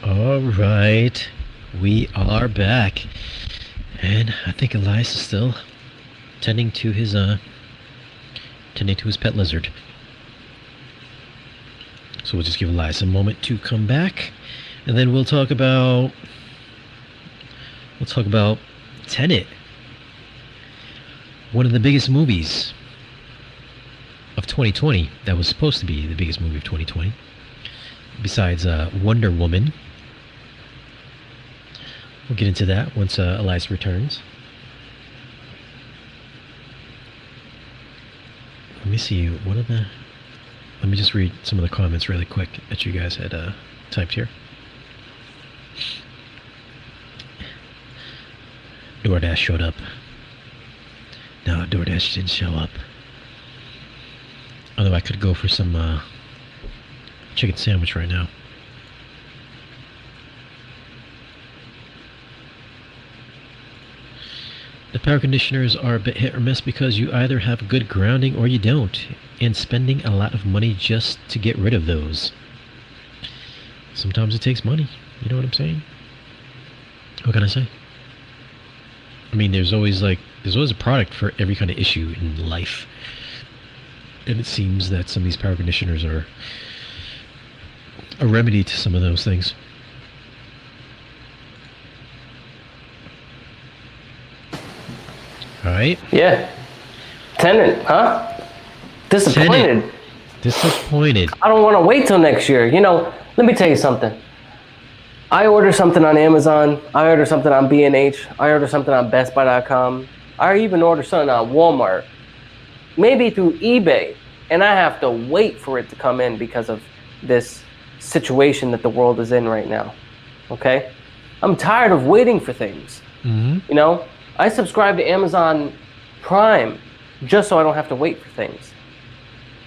All right, we are back, and I think Elias is still tending to his pet lizard. So we'll just give Elias a moment to come back, and then we'll talk about Tenet, one of the biggest movies of 2020, that was supposed to be the biggest movie of 2020, besides Wonder Woman. We'll get into that once Elias returns. Let me see, let me just read some of the comments really quick that you guys had typed here. DoorDash showed up. No, DoorDash didn't show up. Although I could go for some chicken sandwich right now. The power conditioners are a bit hit or miss because you either have good grounding or you don't, and spending a lot of money just to get rid of those. Sometimes it takes money, you know what I'm saying? What can I say? I mean, there's always a product for every kind of issue in life. And it seems that some of these power conditioners are a remedy to some of those things. All right. Yeah. Tenet, huh? Disappointed. Tenet. Disappointed. I don't want to wait till next year. You know, let me tell you something. I order something on Amazon. I order something on B&H. I order something on BestBuy.com. I even order something on Walmart. Maybe through eBay. And I have to wait for it to come in because of this situation that the world is in right now. Okay? I'm tired of waiting for things. Mm-hmm. You know? I subscribe to Amazon Prime just so I don't have to wait for things.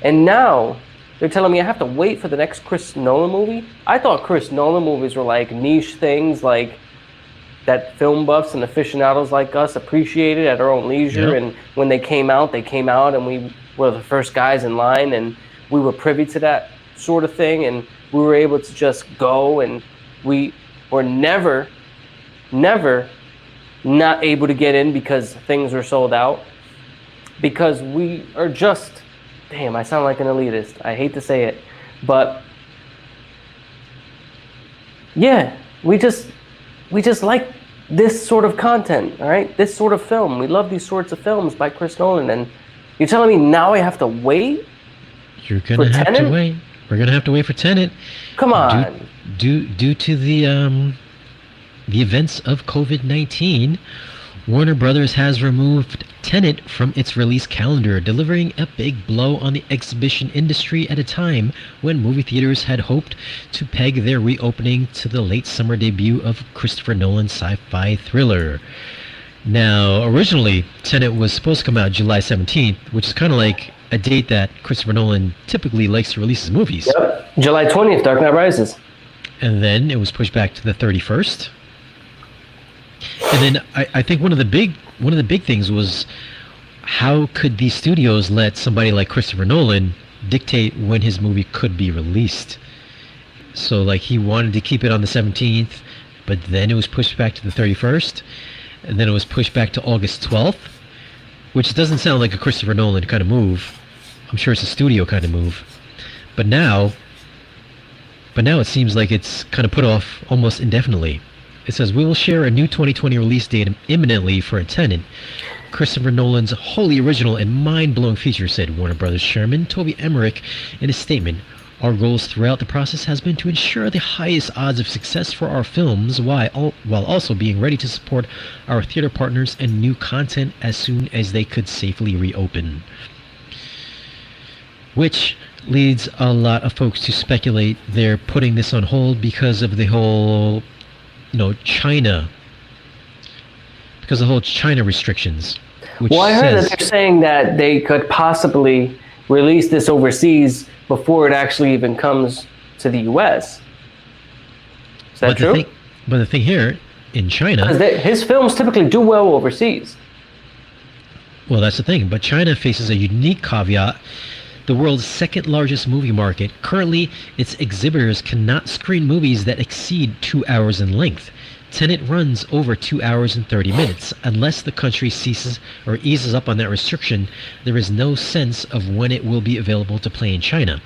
And now they're telling me I have to wait for the next Chris Nolan movie. I thought Chris Nolan movies were like niche things like that film buffs and aficionados like us appreciated at our own leisure. Yep. And when they came out, and we were the first guys in line and we were privy to that sort of thing. And we were able to just go, and we were never not able to get in because things were sold out. Because we are just, damn, I sound like an elitist. I hate to say it, but yeah, we just like this sort of content, all right? This sort of film. We love these sorts of films by Chris Nolan, and you're telling me now I have to wait? You're gonna have Tenet? to wait. We're gonna have to wait for Tenet. Come on. Due to the events of COVID-19, Warner Brothers has removed Tenet from its release calendar, delivering a big blow on the exhibition industry at a time when movie theaters had hoped to peg their reopening to the late summer debut of Christopher Nolan's sci-fi thriller. Now, originally, Tenet was supposed to come out July 17th, which is kind of like a date that Christopher Nolan typically likes to release his movies. Yep. July 20th, Dark Knight Rises. And then it was pushed back to the 31st. And then I think one of the big things was, how could these studios let somebody like Christopher Nolan dictate when his movie could be released? So like he wanted to keep it on the 17th, but then it was pushed back to the 31st, and then it was pushed back to August 12th, which doesn't sound like a Christopher Nolan kind of move. I'm sure it's a studio kind of move. But now it seems like it's kind of put off almost indefinitely. It says, we will share a new 2020 release date imminently for a Tenet, Christopher Nolan's wholly original and mind-blowing feature, said Warner Brothers chairman Toby Emmerich in a statement. Our goals throughout the process has been to ensure the highest odds of success for our films while also being ready to support our theater partners and new content as soon as they could safely reopen. Which leads a lot of folks to speculate they're putting this on hold because of the whole China restrictions. Well, I heard that they're saying that they could possibly release this overseas before it actually even comes to the U.S. Is that true? But the thing here, in China... his films typically do well overseas. Well, that's the thing. But China faces a unique caveat. The world's second largest movie market. Currently, its exhibitors cannot screen movies that exceed 2 hours in length. Tenet runs over 2 hours and 30 minutes. Unless the country ceases or eases up on that restriction, there is no sense of when it will be available to play in China.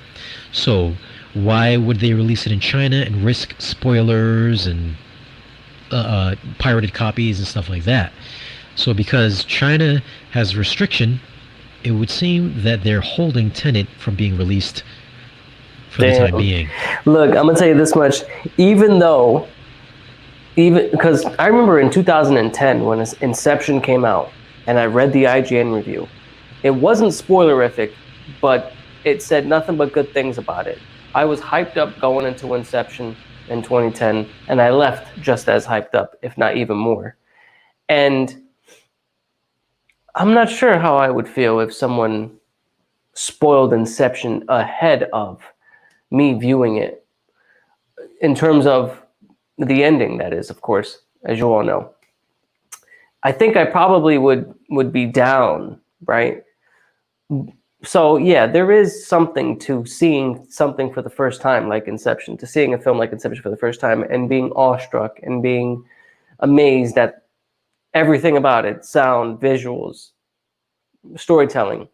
So, why would they release it in China and risk spoilers and pirated copies and stuff like that? So because China has restriction, it would seem that they're holding Tenet from being released for the time being. Look, I'm gonna tell you this much. Even because I remember in 2010 when Inception came out, and I read the IGN review. It wasn't spoilerific, but it said nothing but good things about it. I was hyped up going into Inception in 2010, and I left just as hyped up, if not even more. And I'm not sure how I would feel if someone spoiled Inception ahead of me viewing it, in terms of the ending, that is, of course, as you all know. I think I probably would be down, right? So yeah, there is something to seeing something for the first time, like Inception, to seeing a film like Inception for the first time and being awestruck and being amazed at everything about it, sound, visuals, storytelling.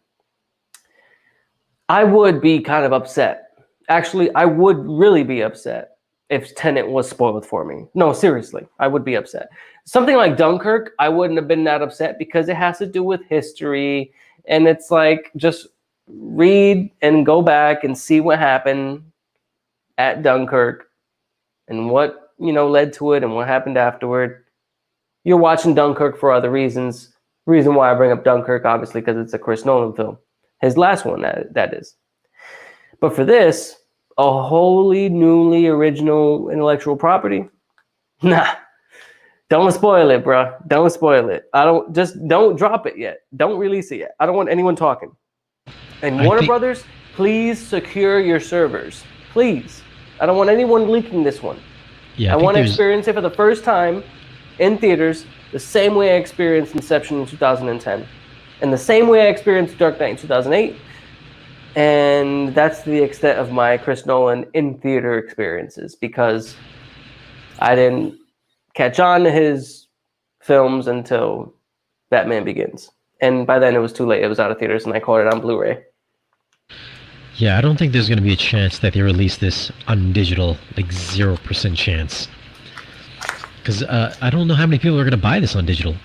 I would be kind of upset. Actually, I would really be upset if Tenet was spoiled for me. No, seriously, I would be upset. Something like Dunkirk, I wouldn't have been that upset because it has to do with history. And it's like, just read and go back and see what happened at Dunkirk and what, led to it and what happened afterward. You're watching Dunkirk for other reasons. The reason why I bring up Dunkirk, obviously, because it's a Chris Nolan film. His last one, that is. But for this, a wholly newly original intellectual property? Nah. Don't spoil it, bro. Don't spoil it. Don't drop it yet. Don't release it yet. I don't want anyone talking. And Warner Brothers, please secure your servers. Please. I don't want anyone leaking this one. Yeah, I want to experience it for the first time in theaters the same way I experienced Inception in 2010. And the same way I experienced Dark Knight in 2008. And that's the extent of my Chris Nolan in theater experiences, because I didn't catch on to his films until Batman Begins. And by then it was too late. It was out of theaters and I caught it on Blu-ray. Yeah, I don't think there's going to be a chance that they release this on digital, like 0% chance. Because I don't know how many people are going to buy this on digital.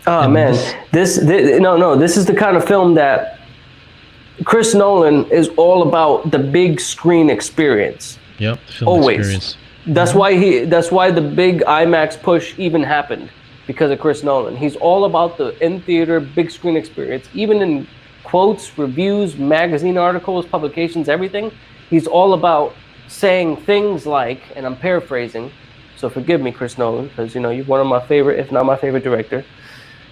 Oh, man. This is the kind of film that Chris Nolan is all about, the big screen experience. Yep, film always. Experience. That's why the big IMAX push even happened, because of Chris Nolan. He's all about the in-theater big screen experience. Even in quotes, reviews, magazine articles, publications, everything, he's all about saying things like, and I'm paraphrasing, so forgive me, Chris Nolan, because you're one of my favorite, if not my favorite director.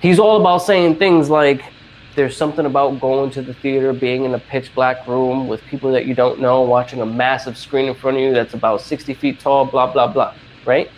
He's all about saying things like, there's something about going to the theater, being in a pitch black room with people that you don't know, watching a massive screen in front of you that's about 60 feet tall, blah, blah, blah, right?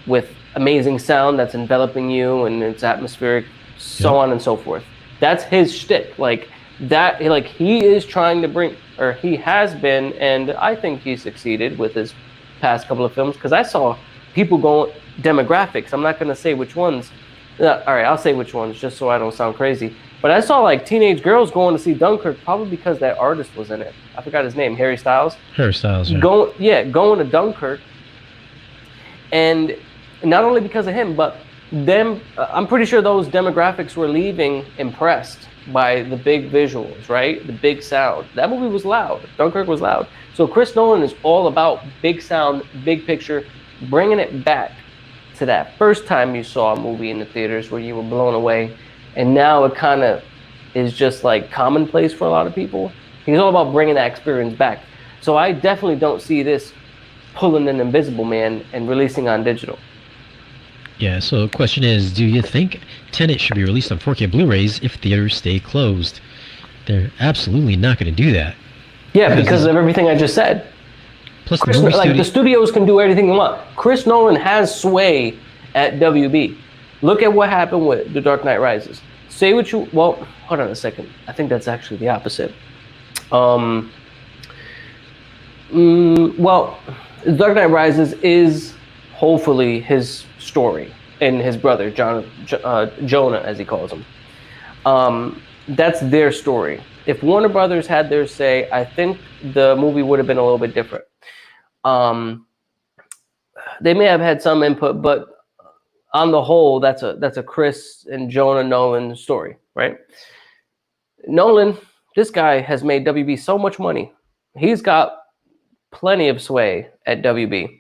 With amazing sound that's enveloping you and it's atmospheric, so on and so forth. That's his shtick. He is trying to bring, or he has been, and I think he succeeded with his past couple of films, because I saw people going, demographics, I'm not going to say which ones. All right, I'll say which ones just so I don't sound crazy. But I saw teenage girls going to see Dunkirk probably because that artist was in it. I forgot his name, Harry Styles. Harry Styles, yeah. Going to Dunkirk. And not only because of him, but them, I'm pretty sure those demographics were leaving impressed by the big visuals, right? The big sound. That movie was loud. Dunkirk was loud. So Chris Nolan is all about big sound, big picture, bringing it back to that first time you saw a movie in the theaters where you were blown away. And now it kind of is just commonplace for a lot of people. He's all about bringing that experience back. So I definitely don't see this pulling an Invisible Man and releasing on digital. Yeah, so the question is, do you think Tenet should be released on 4K Blu-rays if theaters stay closed? They're absolutely not going to do that. Yeah, because of everything I just said. Plus, the studios can do everything they want. Chris Nolan has sway at WB. Look at what happened with The Dark Knight Rises. Say what you... Well, hold on a second. I think that's actually the opposite. Well, The Dark Knight Rises is hopefully his story and his brother, Jonah, as he calls him. That's their story. If Warner Brothers had their say, I think the movie would have been a little bit different. They may have had some input, but on the whole, that's a Chris and Jonah Nolan story, right? Nolan, this guy has made WB so much money. He's got plenty of sway at WB.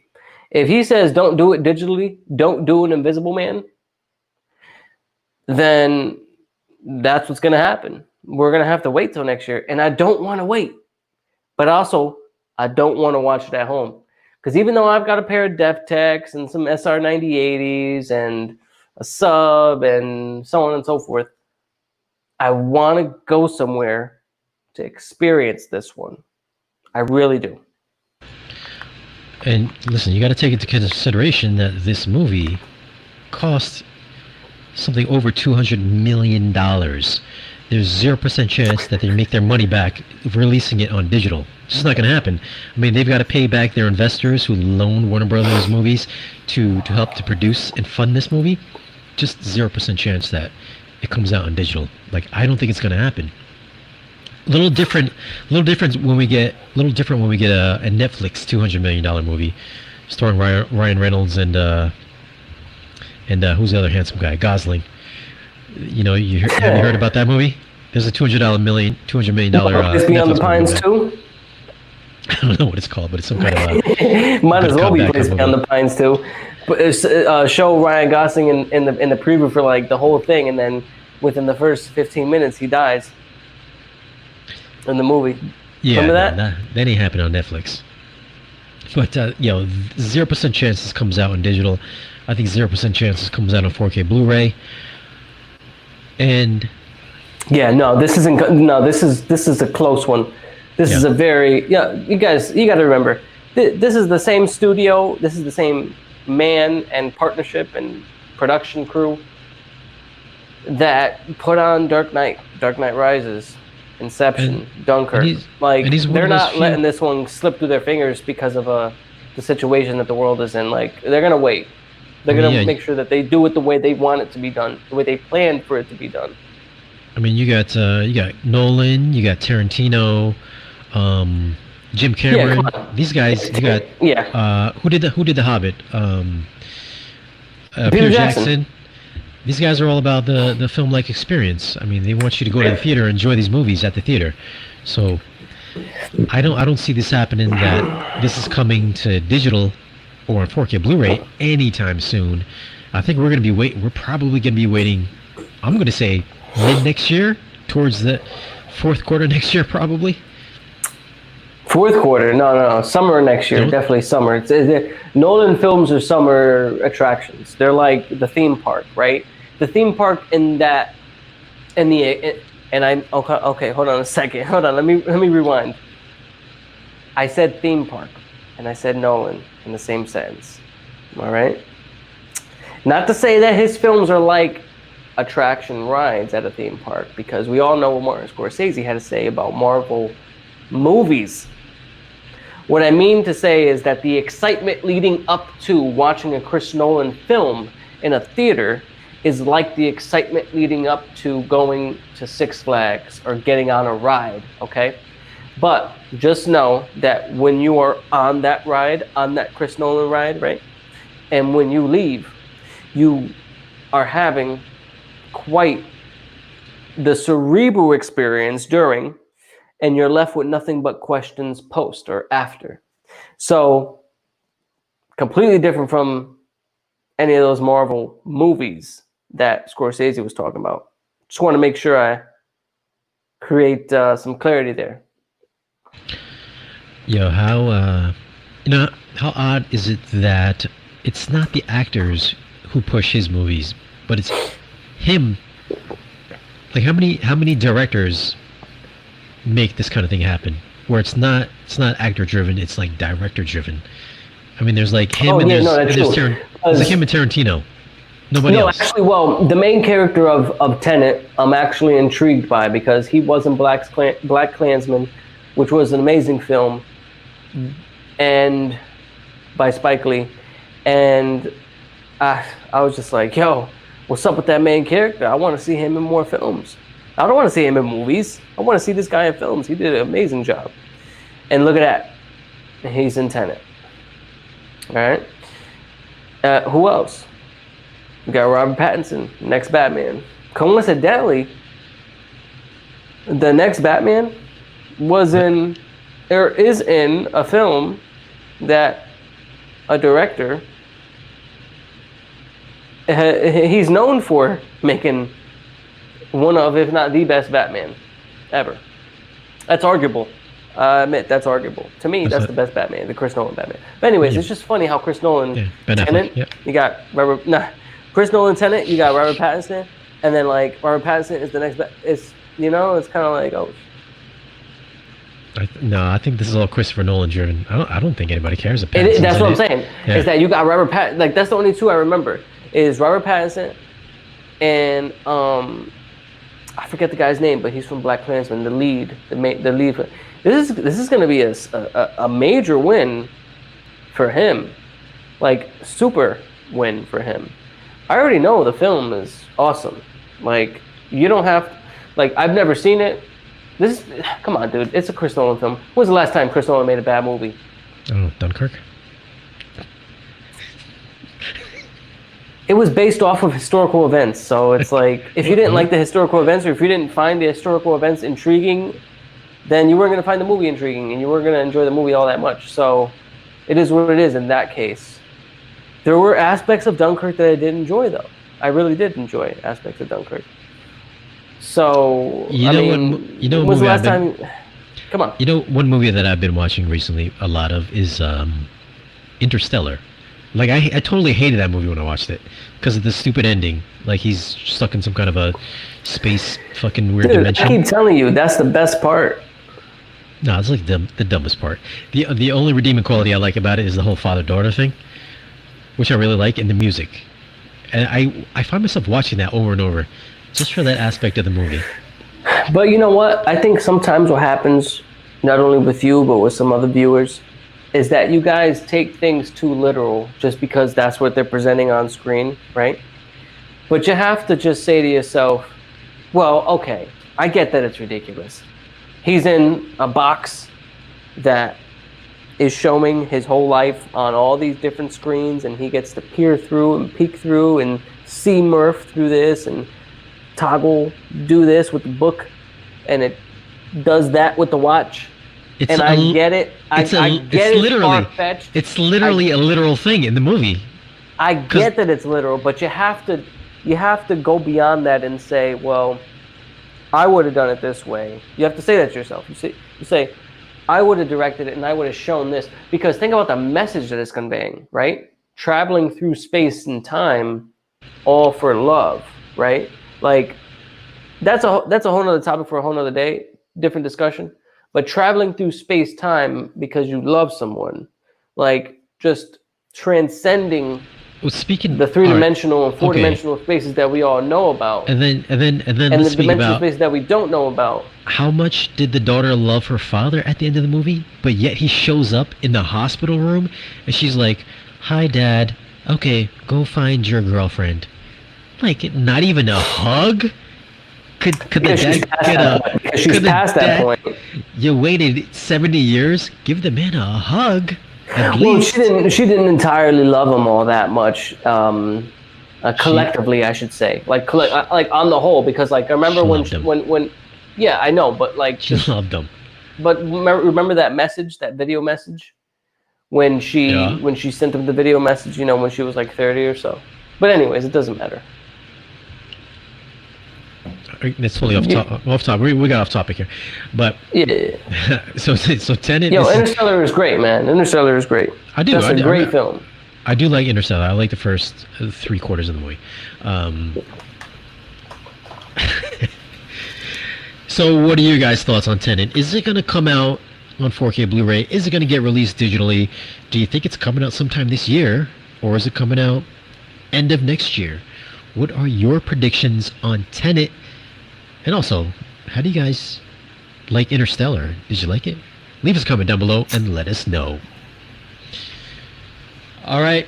If he says don't do it digitally, don't do an Invisible Man, then that's what's going to happen. We're going to have to wait till next year. And I don't want to wait. But also, I don't want to watch it at home. Because even though I've got a pair of Def Techs and some SR9080s and a sub and so on and so forth, I want to go somewhere to experience this one. I really do. And listen, you got to take into consideration that this movie cost something over $200 million. There's 0% chance that they make their money back releasing it on digital. It's just not going to happen. I mean, they've got to pay back their investors who loaned Warner Brothers movies to help to produce and fund this movie. Just 0% chance that it comes out on digital. Like, I don't think it's going to happen. A little different when we get a Netflix $200 million movie starring Ryan Reynolds and who's the other handsome guy? Gosling. You know, have you heard about that movie? There's a $200 million. Place Beyond the Pines too. I don't know what it's called, but it's some kind of. Might as well be Place Beyond the Pines too. But it's, show Ryan Gosling in the preview for like the whole thing, and then within the first 15 minutes he dies in the movie. Yeah, remember that? That ain't happened on Netflix. But 0% chances comes out on digital. I think 0% chances comes out on 4K Blu-ray. And yeah, no, this isn't. No, this is a close one. This is a very you guys. You got to remember, this is the same studio. This is the same man and partnership and production crew that put on Dark Knight Rises, Inception, Dunkirk. They're not letting this one slip through their fingers because of the situation that the world is in. Like, they're gonna wait. They're gonna make sure that they do it the way they want it to be done, the way they planned for it to be done. I mean, you got Nolan, you got Tarantino, Jim Cameron. These guys, you got who did the Hobbit? Peter Jackson. These guys are all about the film-like experience. I mean, they want you to go to the theater and enjoy these movies at the theater. So I don't see this happening, that this is coming to digital or on 4K Blu-ray anytime soon. I think we're probably gonna be waiting, I'm gonna say mid next year, towards the fourth quarter next year, probably. Fourth quarter? No. Summer next year, definitely summer. Nolan films are summer attractions. They're like the theme park, right? The theme park okay, hold on a second. Hold on, let me rewind. I said theme park, and I said Nolan in the same sentence. All right? Not to say that his films are like attraction rides at a theme park, because we all know what Martin Scorsese had to say about Marvel movies. What I mean to say is that the excitement leading up to watching a Chris Nolan film in a theater is like the excitement leading up to going to Six Flags or getting on a ride, okay? But just know that when you are on that ride, on that Chris Nolan ride, right? And when you leave, you are having quite the cerebral experience during, and you're left with nothing but questions post or after. So, completely different from any of those Marvel movies that Scorsese was talking about. Just want to make sure I create some clarity there. Yo, how odd is it that it's not the actors who push his movies, but it's him? Like, how many directors make this kind of thing happen, where it's not actor driven, it's like director driven? I mean, there's like him there's like him and Tarantino. Nobody else. Actually, well, the main character of Tenet, I'm actually intrigued by, because he was in Black Klansman, which was an amazing film, and by Spike Lee, and I was just like, yo, what's up with that main character? I want to see him in more films. I don't want to see him in movies. I want to see this guy in films. He did an amazing job. And look at that. He's in Tenet. All right. Who else? We got Robert Pattinson, next Batman. Coincidentally, the next Batman is in a film that a director, he's known for making one of, if not the best Batman ever. That's arguable. I admit that's arguable. To me, that's the best Batman, the Chris Nolan Batman. But anyways, it's just funny how Chris Nolan, Tenet, you got Chris Nolan Tenet, you got Robert Pattinson, and then like Robert Pattinson is the next. It's it's kind of like No, I think this is all Christopher Nolan driven. I don't think anybody cares about Pattinson. That's what I'm saying. Yeah. Is that you got Robert Pattinson? Like that's the only two I remember. Is Robert Pattinson and I forget the guy's name, but he's from Black Klansman, the lead. This is going to be a major win for him, like super win for him. I already know the film is awesome. Like you don't have, like I've never seen it. Come on, dude, it's a Chris Nolan film. When was the last time Chris Nolan made a bad movie? Oh, Dunkirk. It was based off of historical events, so it's like if you didn't like the historical events, or if you didn't find the historical events intriguing, then you weren't going to find the movie intriguing, and you weren't going to enjoy the movie all that much. So it is what it is in that case. There were aspects of Dunkirk that I did enjoy, though. I really did enjoy aspects of Dunkirk. So, when was the last time? Come on. One movie that I've been watching recently a lot of is Interstellar. Like, I totally hated that movie when I watched it because of the stupid ending. Like, he's stuck in some kind of a space fucking weird dimension. I keep telling you, that's the best part. No, it's like the dumbest part. The only redeeming quality I like about it is the whole father-daughter thing, which I really like, and the music. And I find myself watching that over and over just for that aspect of the movie. But you know what? I think sometimes what happens, not only with you, but with some other viewers, is that you guys take things too literal just because that's what they're presenting on screen, right? But you have to just say to yourself, well, okay, I get that it's ridiculous. He's in a box that is showing his whole life on all these different screens, and he gets to peer through and peek through and see Murph through this and do this with the book, and it does that with the watch. I get it. I get it's far-fetched. It's literally a literal thing in the movie. I get that it's literal, but you have to go beyond that and say, well, I would have done it this way. You have to say that to yourself. You say, I would have directed it and I would have shown this, because think about the message that it's conveying, right? Traveling through space and time, all for love, right? Like that's a whole nother topic for a whole nother day, different discussion. But traveling through space-time because you love someone, like just transcending the three-dimensional and four-dimensional spaces that we all know about, and then the dimensional spaces that we don't know about. How much did the daughter love her father at the end of the movie? But yet he shows up in the hospital room, and she's like, "Hi, Dad. Okay, go find your girlfriend." Like, not even a hug. Could the dad get a? She's past that point. You waited 70 years. Give the man a hug. Well, she didn't entirely love him all that much. Collectively, I should say, like on the whole, because like I remember when yeah, I know, but like she loved him. But remember that message, that video message, when she sent him the video message, when she was like 30 or so. But anyways, it doesn't matter. It's fully off topic. We got off topic here, but yeah. so Tenet. Interstellar is great, man. Interstellar is great. That's a great film. I do like Interstellar. I like the first 3/4 of the movie. So, what are your guys' thoughts on Tenet? Is it going to come out on 4K Blu-ray? Is it going to get released digitally? Do you think it's coming out sometime this year, or is it coming out end of next year? What are your predictions on Tenet? And also, how do you guys like Interstellar? Did you like it? Leave us a comment down below and let us know. All right.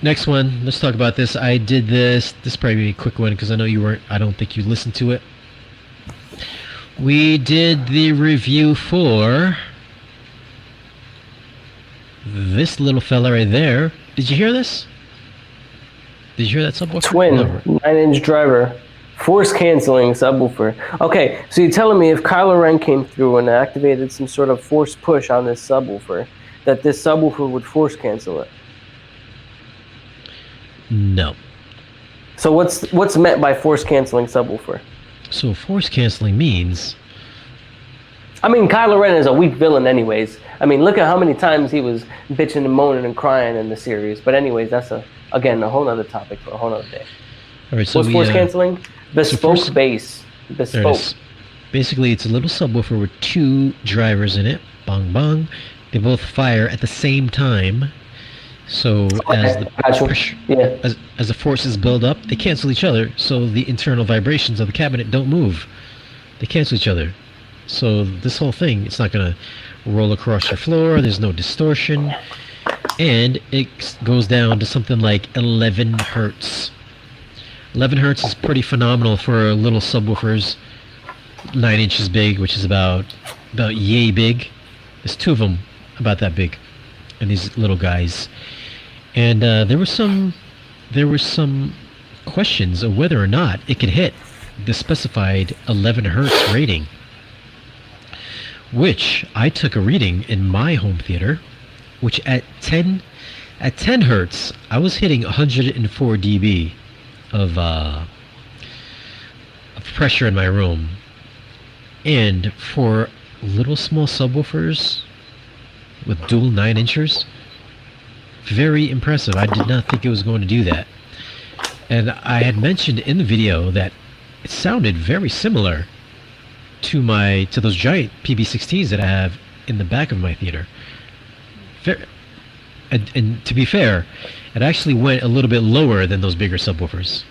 Next one. Let's talk about this. I did this. This is probably a quick one because I know you weren't. I don't think you listened to it. We did the review for this little fella right there. Did you hear this? Did you hear that subwoofer? Twin, Never. 9-inch driver, force canceling subwoofer. Okay, so you're telling me if Kylo Ren came through and activated some sort of force push on this subwoofer, that this subwoofer would force cancel it? No. So what's meant by force canceling subwoofer? So force canceling means. I mean, Kylo Ren is a weak villain anyways. I mean, look at how many times he was bitching and moaning and crying in the series. But anyways, that's a whole other topic for a whole other day. All right, so what's force canceling? Bespoke bass. Bespoke. Basically, it's a little subwoofer with 2 drivers in it. Bong bong. They both fire at the same time. So as the pressure, as the forces build up, they cancel each other. So the internal vibrations of the cabinet don't move. They cancel each other. So this whole thing, it's not going to roll across your floor. There's no distortion. And it goes down to something like 11 hertz. 11 hertz is pretty phenomenal for little subwoofers. 9 inches big, which is about yay big. There's 2 of them about that big. And these little guys. And there were some questions of whether or not it could hit the specified 11 hertz rating, which I took a reading in my home theater, which at 10 hertz I was hitting 104 dB of pressure in my room. And for little small subwoofers with dual 9-inchers, very impressive. I did not think it was going to do that. And I had mentioned in the video that it sounded very similar to those giant PB16s that I have in the back of my theater. And to be fair, it actually went a little bit lower than those bigger subwoofers.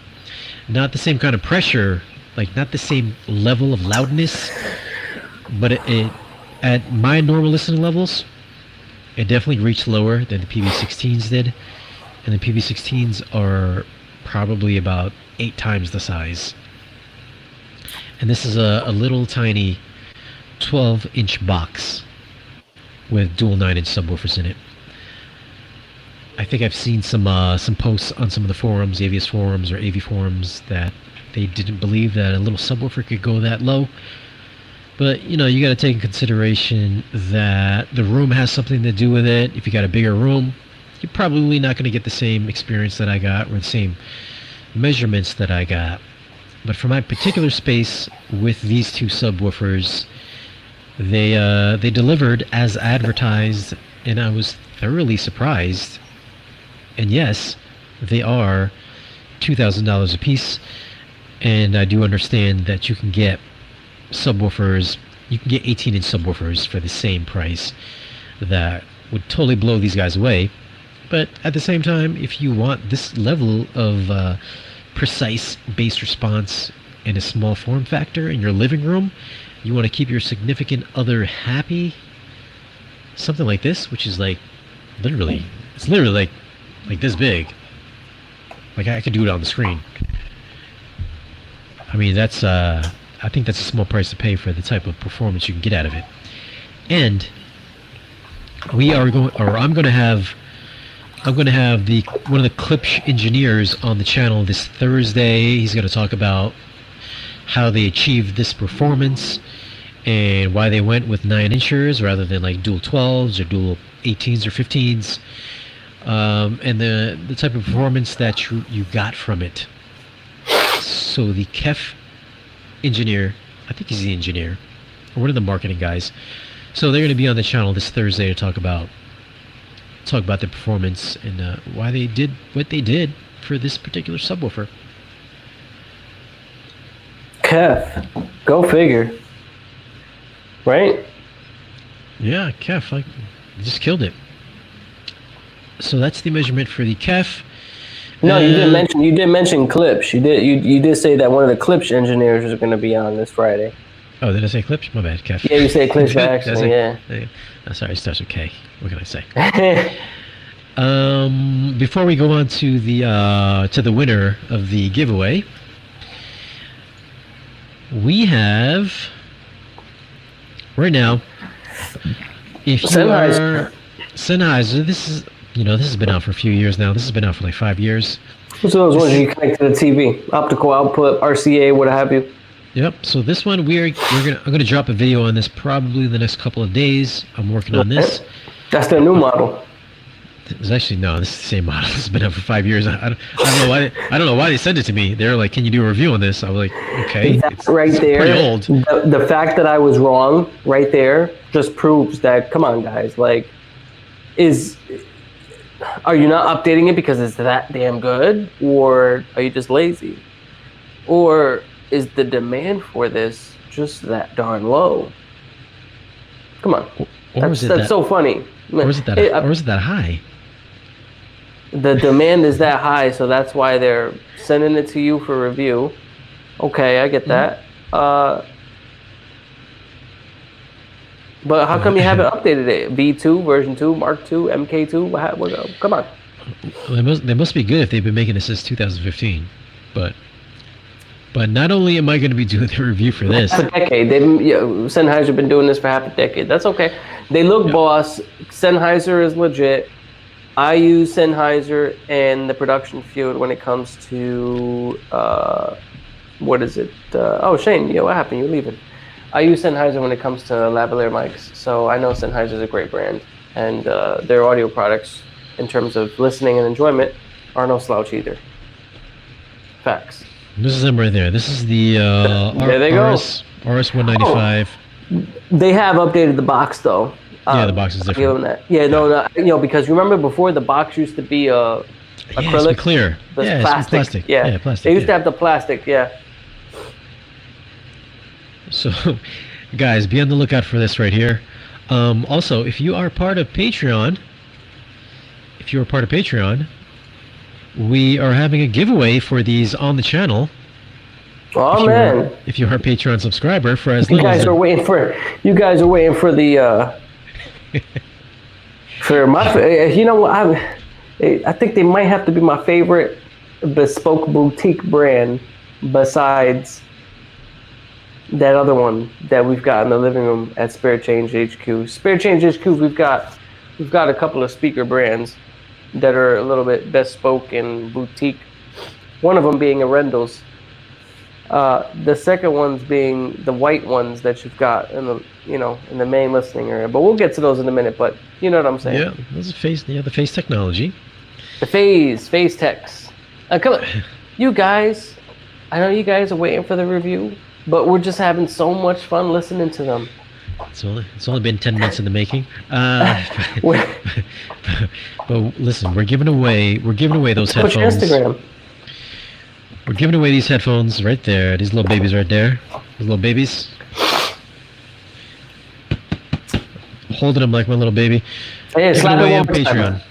Not the same kind of pressure, like not the same level of loudness, but it at my normal listening levels, it definitely reached lower than the PB16s did, and the PB16s are probably about 8 times the size. And this is a little tiny 12-inch box with dual 9-inch subwoofers in it. I think I've seen some posts on some of the forums, AVS forums or AV forums, that they didn't believe that a little subwoofer could go that low. But, you got to take in consideration that the room has something to do with it. If you got a bigger room, you're probably not going to get the same experience that I got or the same measurements that I got. But for my particular space with these 2 subwoofers, they delivered as advertised, and I was thoroughly surprised. And yes, they are $2,000 a piece, and I do understand that you can get subwoofers, you can get 18-inch subwoofers for the same price that would totally blow these guys away. But at the same time, if you want this level of precise bass response in a small form factor in your living room, you want to keep your significant other happy, something like this, which is like literally like this big. Like I could do it on the screen. I mean, that's I think that's a small price to pay for the type of performance you can get out of it. And I'm going to have one of the Klipsch engineers on the channel this Thursday. He's going to talk about how they achieved this performance and why they went with 9-inchers rather than like dual 12s or dual 18s or 15s, and the type of performance that you got from it. So the KEF engineer, I think he's the engineer, or one of the marketing guys. So they're going to be on the channel this Thursday to talk about the performance and why they did what they did for this particular subwoofer. KEF, go figure. Right? Yeah, KEF, like, just killed it. So that's the measurement for the KEF. No, you did mention Klipsch. You did say that one of the Klipsch engineers is going to be on this Friday. Oh, did I say Klipsch? My bad, KEF. Yeah, you said Klipsch by accident. Yeah. Oh, sorry, it starts with K. What can I say? Before we go on to the winner of the giveaway, we have right now. If you Sennheiser. are Sennheiser, this is this has been out for a few years now. This has been out for like 5 years. So those ones you connect to the TV, optical output, RCA, what have you. Yep. So this one I'm gonna drop a video on this probably the next couple of days. I'm working on this. That's their new model. It's actually no, this is the same model. This has been out for 5 years. I don't know why they sent it to me. They're like, "Can you do a review on this?" I was like, "Okay." That's right there. Pretty old. The fact that I was wrong right there just proves that. Come on, guys. Like, are you not updating it because it's that damn good, or are you just lazy, or is the demand for this just that darn low? Come on. That's so funny. Or is it that high? The demand is that high, so that's why they're sending it to you for review. Okay, I get that. But how come you haven't updated it? V2, version 2, Mark 2, MK2? Come on. They must be good if they've been making this since 2015. But not only am I going to be doing the review for this. Half a decade. Sennheiser been doing this for half a decade. That's okay. They look boss. Sennheiser is legit. I use Sennheiser in the production field when it comes to, what is it? Shane, what happened? You're leaving. I use Sennheiser when it comes to lavalier mics. So I know Sennheiser is a great brand. And their audio products, in terms of listening and enjoyment, are no slouch either. Facts. This is them right there. This is the RS195. They have updated the box though. The box is different. Give them that. Yeah, because remember before the box used to be acrylic, it's clear. It's plastic. Yeah, plastic. They used to have the plastic. Yeah. So, guys, be on the lookout for this right here. Also, if you are part of Patreon, we are having a giveaway for these on the channel. Oh man! If you're a Patreon subscriber, for as you guys are waiting for the for my. You know what? I think they might have to be my favorite bespoke boutique brand besides that other one that we've got in the living room at Spirit Change HQ. Spirit Change HQ, we've got a couple of speaker brands that are a little bit bespoke and boutique. One of them being Arendal's. The second one's being the white ones that you've got in the in the main listening area. But we'll get to those in a minute. But you know what I'm saying? Yeah, this is the Phase technology. The Phase techs. Come on, you guys. I know you guys are waiting for the review, but we're just having so much fun listening to them. It's only been 10 months in the making. But listen, we're giving away those headphones. Put your Instagram. We're giving away these headphones right there. These little babies right there. These little babies. Holding them like my little baby. Hey, slap away it on Patreon.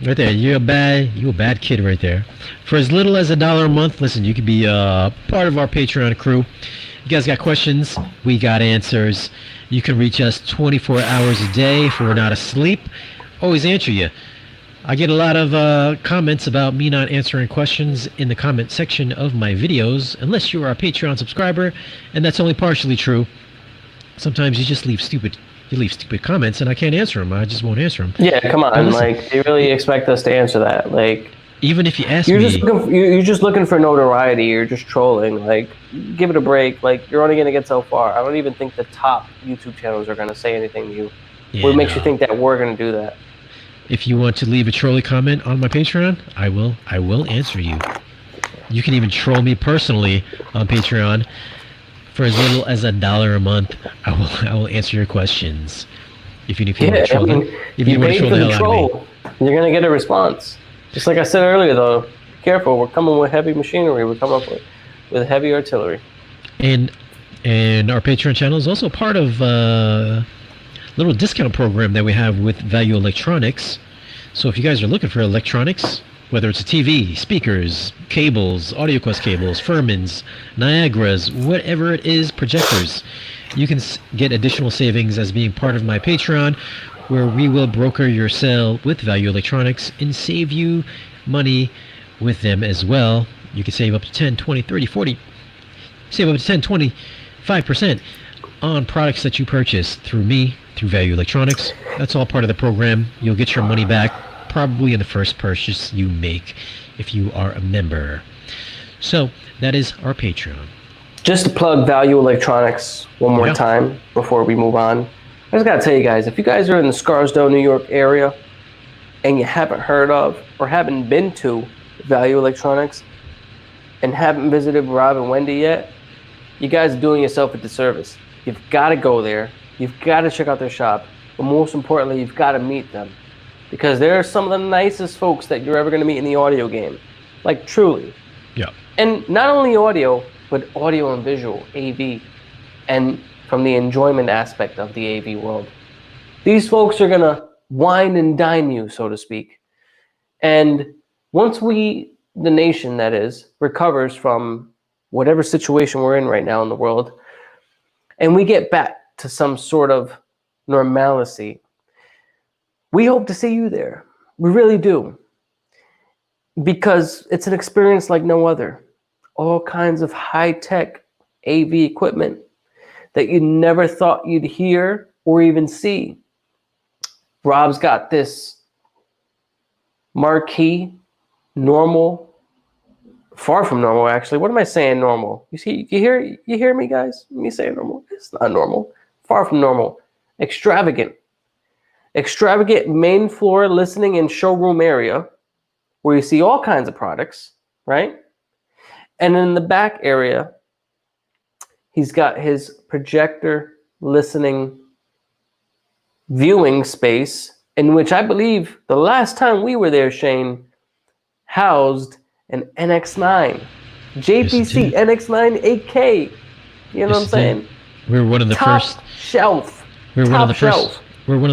Right there. You a bad kid right there. For as little as $1 a month, listen, you could be part of our Patreon crew. You guys got questions? We got answers. You can reach us 24 hours a day if we're not asleep. Always answer you. I get a lot of comments about me not answering questions in the comment section of my videos, unless you are a Patreon subscriber, and that's only partially true. Sometimes you just leave stupid comments, and I can't answer them. I just won't answer them. Yeah, come on. Like, they really expect us to answer that. Like, even if you ask you're just looking for notoriety. You're just trolling. Like, give it a break. Like, you're only gonna get so far. I don't even think the top YouTube channels are gonna say anything to you. What makes you think that we're gonna do that? If you want to leave a trolly comment on my Patreon, I will answer you. You can even troll me personally on Patreon for as little as $1 a month. I will answer your questions. If you want to troll the hell out of me, you're gonna get a response. Just like I said earlier, though, be careful. We're coming with heavy machinery. We're coming up with heavy artillery. And our Patreon channel is also part of little discount program that we have with Value Electronics. So if you guys are looking for electronics, whether it's a TV, speakers, cables, AudioQuest cables, Furmans, Niagaras, whatever it is, projectors, you can get additional savings as being part of my Patreon, where we will broker your sale with Value Electronics and save you money with them as well. You can save up to 10, 20, 30, 40, save up to 10, 20, 5% on products that you purchase through me, through Value Electronics. That's all part of the program. You'll get your money back probably in the first purchase you make if you are a member. So that is our Patreon. Just to plug Value Electronics one more time before we move on. I just gotta tell you guys, if you guys are in the Scarsdale, New York area and you haven't heard of or haven't been to Value Electronics and haven't visited Rob and Wendy yet, you guys are doing yourself a disservice. You've got to go there. You've got to check out their shop. But most importantly, you've got to meet them. Because they're some of the nicest folks that you're ever going to meet in the audio game. Like, truly. Yeah. And not only audio, but audio and visual, AV. And from the enjoyment aspect of the AV world. These folks are going to wine and dine you, so to speak. And once the nation, that is, recovers from whatever situation we're in right now in the world, and we get back to some sort of normalcy, we hope to see you there. We really do. Because it's an experience like no other. All kinds of high-tech AV equipment that you never thought you'd hear or even see. Rob's got this marquee, normal, far from normal actually. What am I saying normal? You see, you hear me guys? Me saying normal. It's not normal. Far from normal. Extravagant. Extravagant main floor listening and showroom area where you see all kinds of products, right? And in the back area, he's got his projector listening viewing space, in which I believe the last time we were there, Shane, housed an NX9. JPC NX9 8K. You know what I'm saying? We're one of the first shelf. We're one of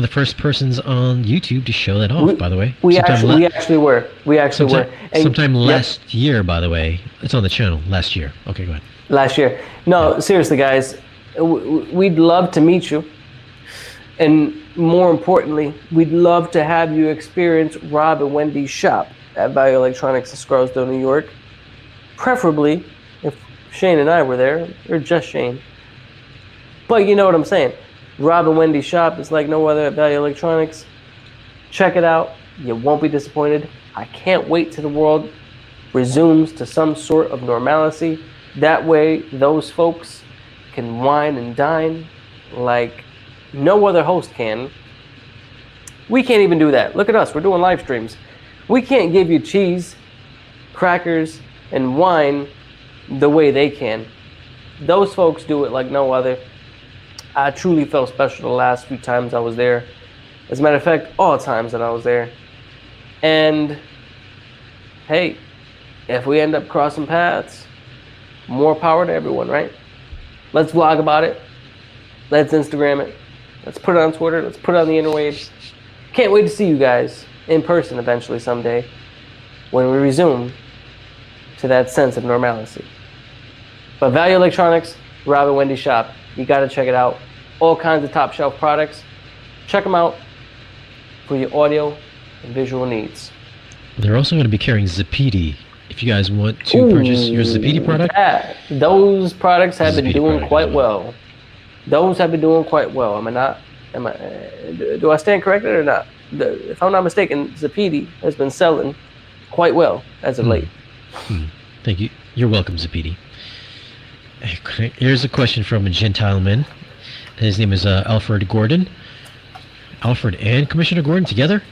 the first persons on YouTube to show that off, by the way. We actually were. And sometime last year, by the way. It's on the channel last year. Okay, go ahead. Last year. No, seriously, guys. We'd love to meet you. And more importantly, we'd love to have you experience Rob and Wendy's shop at Value Electronics in Scarsdale, New York. Preferably if Shane and I were there, or just Shane. But you know what I'm saying. Rob and Wendy's shop is like no other at Value Electronics. Check it out. You won't be disappointed. I can't wait till the world resumes to some sort of normalcy. That way, those folks can wine and dine like no other host can. We can't even do that. Look at us. We're doing live streams. We can't give you cheese, crackers, and wine the way they can. Those folks do it like no other. I truly felt special the last few times I was there. As a matter of fact, all times that I was there. And hey, if we end up crossing paths, more power to everyone, right? Let's vlog about it. Let's Instagram it. Let's put it on Twitter. Let's put it on the interwaves. Can't wait to see you guys in person eventually someday when we resume to that sense of normalcy. But Value Electronics, Rob and Wendy shop. You got to check it out. All kinds of top shelf products. Check them out for your audio and visual needs. They're also going to be carrying Zapiti if you guys want to purchase your Zapiti product. Yeah, those products have been doing quite well. Those have been doing quite well. Do I stand corrected or not? If I'm not mistaken, Zapiti has been selling quite well as of late. Thank you. You're welcome, Zapiti. Here's a question from a gentleman. His name is Alfred Gordon. Alfred and Commissioner Gordon together.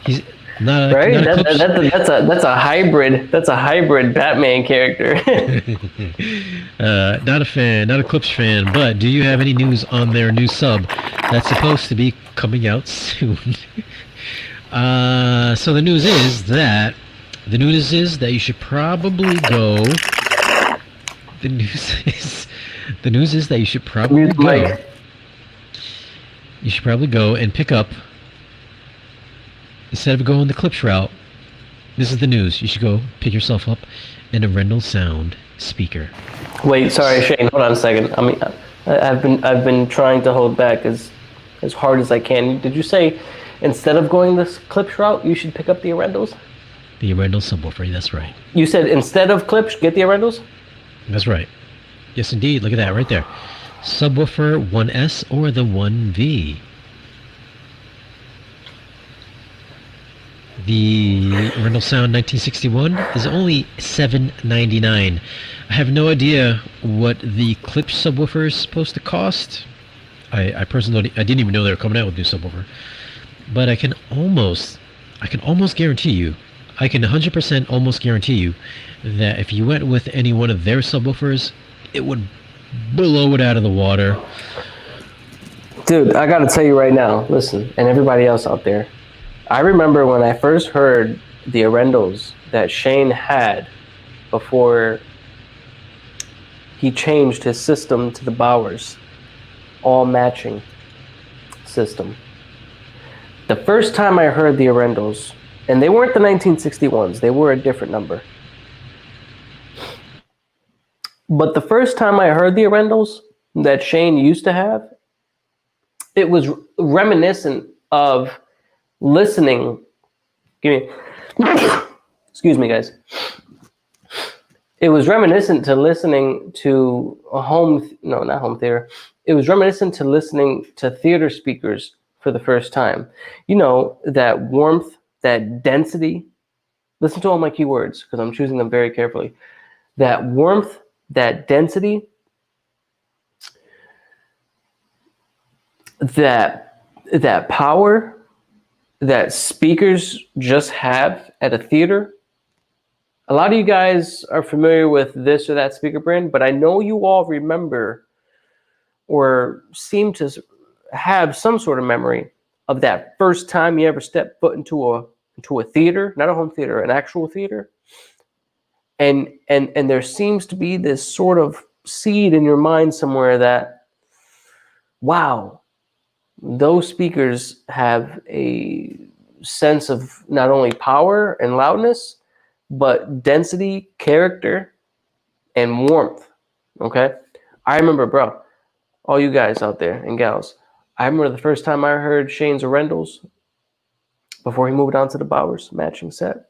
He's not right. Not That's a hybrid. That's a hybrid Batman character. Not a fan, not a Clips fan. But do you have any news on their new sub that's supposed to be coming out soon? So the news is that you should probably go. The news is that you should probably go. You should probably go and pick up, instead of going the Clips route. This is the news. You should go pick yourself up an Arendal Sound speaker. Wait, sorry, Shane. Hold on a second. I mean, I've been trying to hold back as hard as I can. Did you say instead of going this Clips route, you should pick up the Arendals? The Arendal subwoofer. That's right. You said instead of Clips, get the Arendals? That's right. Yes, indeed. Look at that right there. Subwoofer 1S or the 1V. The Arendal Sound 1961 is only $7.99. I have no idea what the Klipsch subwoofer is supposed to cost. I personally I didn't even know they were coming out with a new subwoofer. But I can almost guarantee you, I can 100% almost guarantee you that if you went with any one of their subwoofers, it would blow it out of the water. Dude, I gotta tell you right now, listen, and everybody else out there, I remember when I first heard the Arendals that Shane had before he changed his system to the Bowers, all matching system. The first time I heard the Arendals, and they weren't the 1961s, they were a different number. But the first time I heard the Arendals that Shane used to have, it was reminiscent of listening. Excuse me, guys. It was reminiscent to listening to not home theater. It was reminiscent to listening to theater speakers for the first time. You know, that warmth, that density. Listen to all my keywords because I'm choosing them very carefully. That warmth, that density, that power that speakers just have at a theater. A lot of you guys are familiar with this or that speaker brand, but I know you all remember or seem to have some sort of memory of that first time you ever stepped foot into a theater, not a home theater, an actual theater. And there seems to be this sort of seed in your mind somewhere that, wow, those speakers have a sense of not only power and loudness, but density, character, and warmth. Okay? I remember, bro, all you guys out there and gals, I remember the first time I heard Shane's Arendals before he moved on to the Bowers matching set.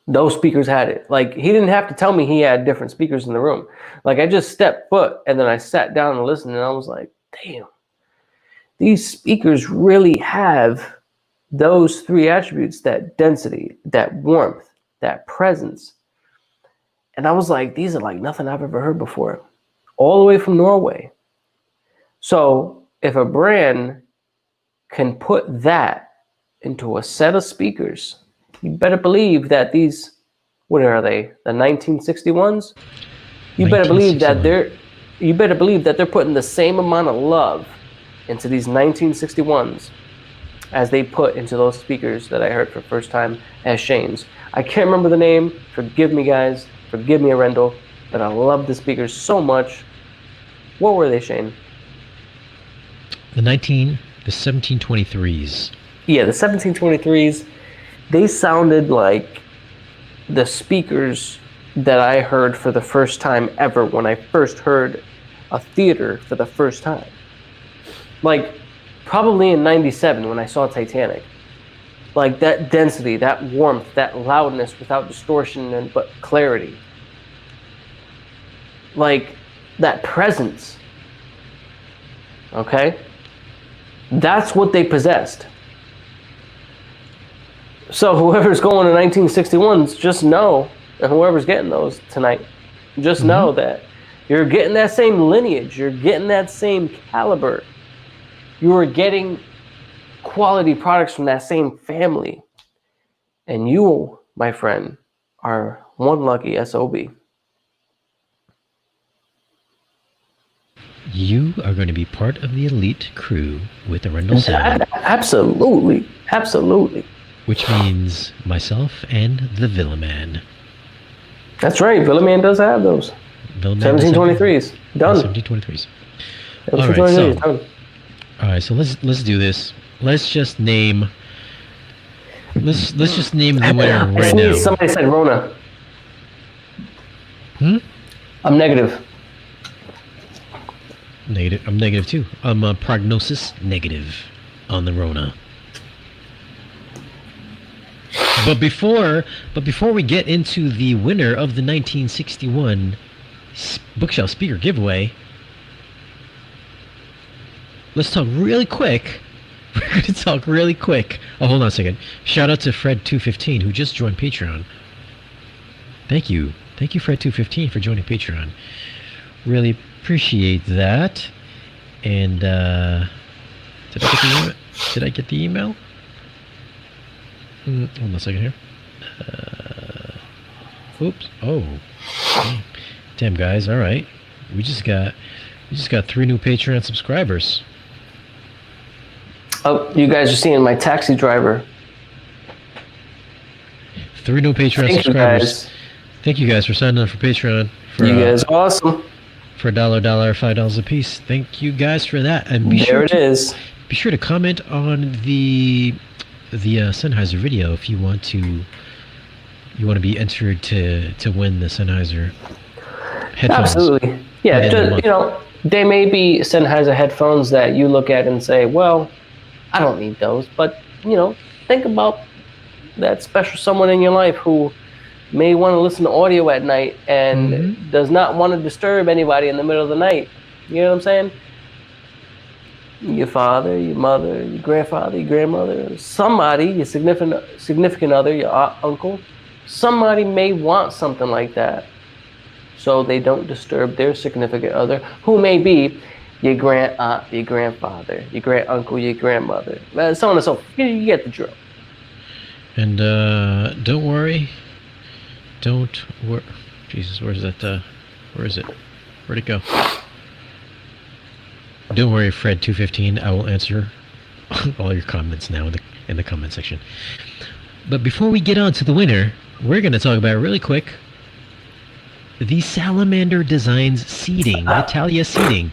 Those speakers had it. Like, he didn't have to tell me he had different speakers in the room. Like, I just stepped foot and then I sat down and listened and I was like, damn, these speakers really have those three attributes, that density, that warmth, that presence. And I was like, these are like nothing I've ever heard before, all the way from Norway. So if a brand can put that into a set of speakers, you better believe that these, what are they, the 1961s? You better believe that they're putting the same amount of love into these 1961s as they put into those speakers that I heard for the first time as Shane's. I can't remember the name. Forgive me, guys. Forgive me, Arendal. But I love the speakers so much. What were they, Shane? The 1723s. Yeah, the 1723s. They sounded like the speakers that I heard for the first time ever when I first heard a theater for the first time. Like, probably in 97 when I saw Titanic. Like, that density, that warmth, that loudness without distortion but clarity. Like, that presence. Okay? That's what they possessed. So whoever's going to 1961s, just know, and whoever's getting those tonight, just know that you're getting that same lineage, you're getting that same caliber. You are getting quality products from that same family. And you, my friend, are one lucky SOB. You are going to be part of the elite crew with Arendal Sound. Absolutely. Absolutely. Which means myself and the Villa Man. That's right. Villa Man does have those. 1723s. Done. 1723s. All right, so let's do this. Let's just name the winner right now. Somebody said Rona. I'm negative. Negative. I'm negative too. I'm prognosis negative on the Rona. But before we get into the winner of the 1961 bookshelf speaker giveaway, let's talk really quick We're going to talk really quick. Oh, hold on a second. Shout out to Fred215 who just joined Patreon. Thank you. Thank you, Fred215, for joining Patreon. Really appreciate that. And, did I get the email? Hold on a second here. Oops. Oh. Damn, guys. All right. We just got 3 new Patreon subscribers. Oh, you guys are seeing my taxi driver. 3 new Patreon subscribers. Thank you guys for signing up for Patreon. You guys are awesome. For $1, $5 a piece. Thank you guys for that. And be There it is. Be sure to comment on the Sennheiser video if you want to be entered to win the Sennheiser headphones. Absolutely. Yeah, just, they may be Sennheiser headphones that you look at and say, well, I don't need those. But, think about that special someone in your life who may want to listen to audio at night and does not want to disturb anybody in the middle of the night. You know what I'm saying? Your father, your mother, your grandfather, your grandmother, somebody, your significant other, your aunt, uncle, somebody may want something like that so they don't disturb their significant other, who may be your grand aunt, your grandfather, your grand uncle, your grandmother, so on and so forth. You get the drill. And don't worry. Jesus, where's that? Where is it? Where'd it go? Don't worry, Fred215. I will answer all your comments now in the comment section. But before we get on to the winner, we're going to talk about really quick the Salamander Designs seating, Italia seating.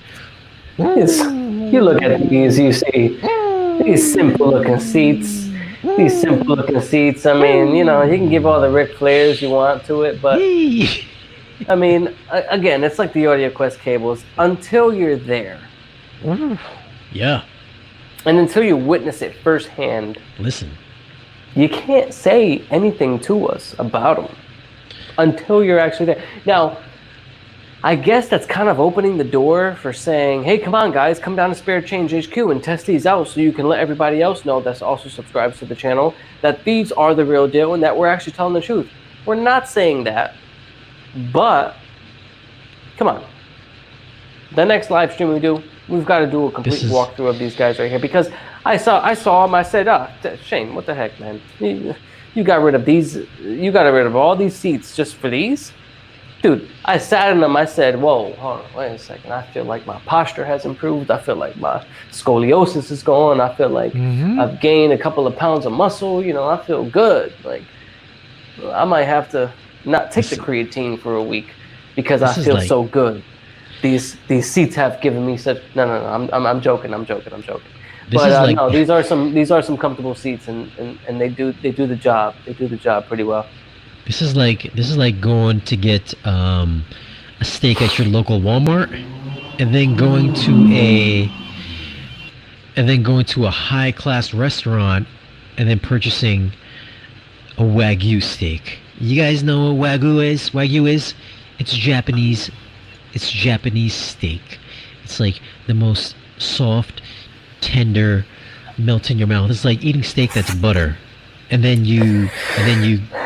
You look at these, you see these simple-looking seats. These simple-looking seats. I mean, you can give all the Ric Flairs you want to it, but I mean, again, it's like the AudioQuest cables. Until you're there. Yeah. And until you witness it firsthand, listen, you can't say anything to us about them until you're actually there. Now, I guess that's kind of opening the door for saying, hey, come on, guys, come down to Spare Change HQ and test these out so you can let everybody else know that's also subscribes to the channel that these are the real deal and that we're actually telling the truth. We're not saying that, but come on. The next live stream we do, we've got to do a complete walkthrough of these guys right here, because I saw them. I said, Shane, what the heck, man? You got rid of these. You got rid of all these seats just for these? Dude, I sat in them. I said, whoa, hold on, wait a second. I feel like my posture has improved. I feel like my scoliosis is gone. I feel like I've gained a couple of pounds of muscle. I feel good. Like, I might have to not take the creatine for a week because I feel so good. These seats have given me such. No. I'm joking. But no, these are some comfortable seats, and they do the job. They do the job pretty well. This is like going to get a steak at your local Walmart, and then going to a high class restaurant, and then purchasing a Wagyu steak. You guys know what Wagyu is? Wagyu is? It's Japanese. It's Japanese steak. It's like the most soft, tender, melt in your mouth. It's like eating steak that's butter. And then you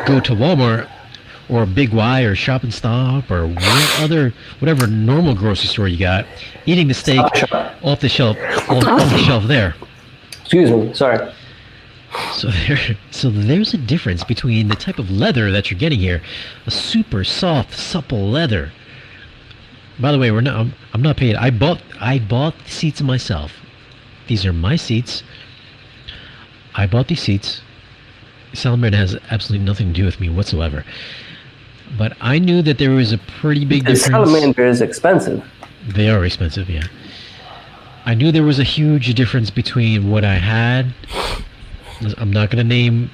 go to Walmart or Big Y or Shop and Stop or whatever normal grocery store you got, eating the steak off the shelf there. Excuse me, sorry. So there's a difference between the type of leather that you're getting here, a super soft, supple leather. By the way, I'm not paid. I bought the seats myself. These are my seats. I bought these seats. Salamander has absolutely nothing to do with me whatsoever. But I knew that there was a pretty big difference. Salamander is expensive. They are expensive, yeah. I knew there was a huge difference between what I had. I'm not gonna name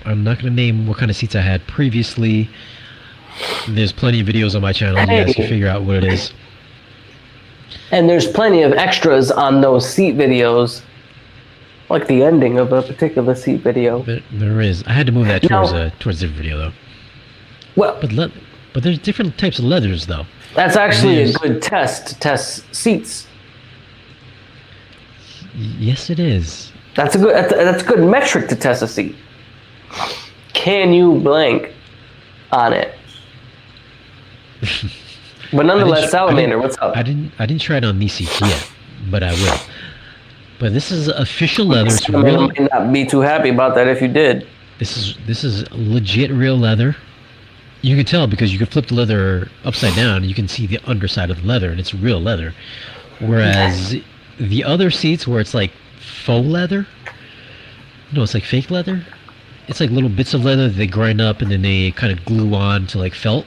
what kind of seats I had previously. There's plenty of videos on my channel. You guys can figure out what it is. And there's plenty of extras on those seat videos. Like the ending of a particular seat video. There is. I had to move that towards the video though. Well, but there's different types of leathers though. That's actually a good test to test seats. Yes, it is. That's a good metric to test a seat. Can you blank on it? But nonetheless, Salamander, what's up? I didn't try it on these seats yet, but I will. But this is official leather. It's real. I might not be too happy about that if you did. This is legit real leather. You can tell because you can flip the leather upside down and you can see the underside of the leather, and it's real leather. Whereas the other seats where it's like faux leather, no, it's like fake leather. It's like little bits of leather that they grind up and then they kind of glue on to like felt.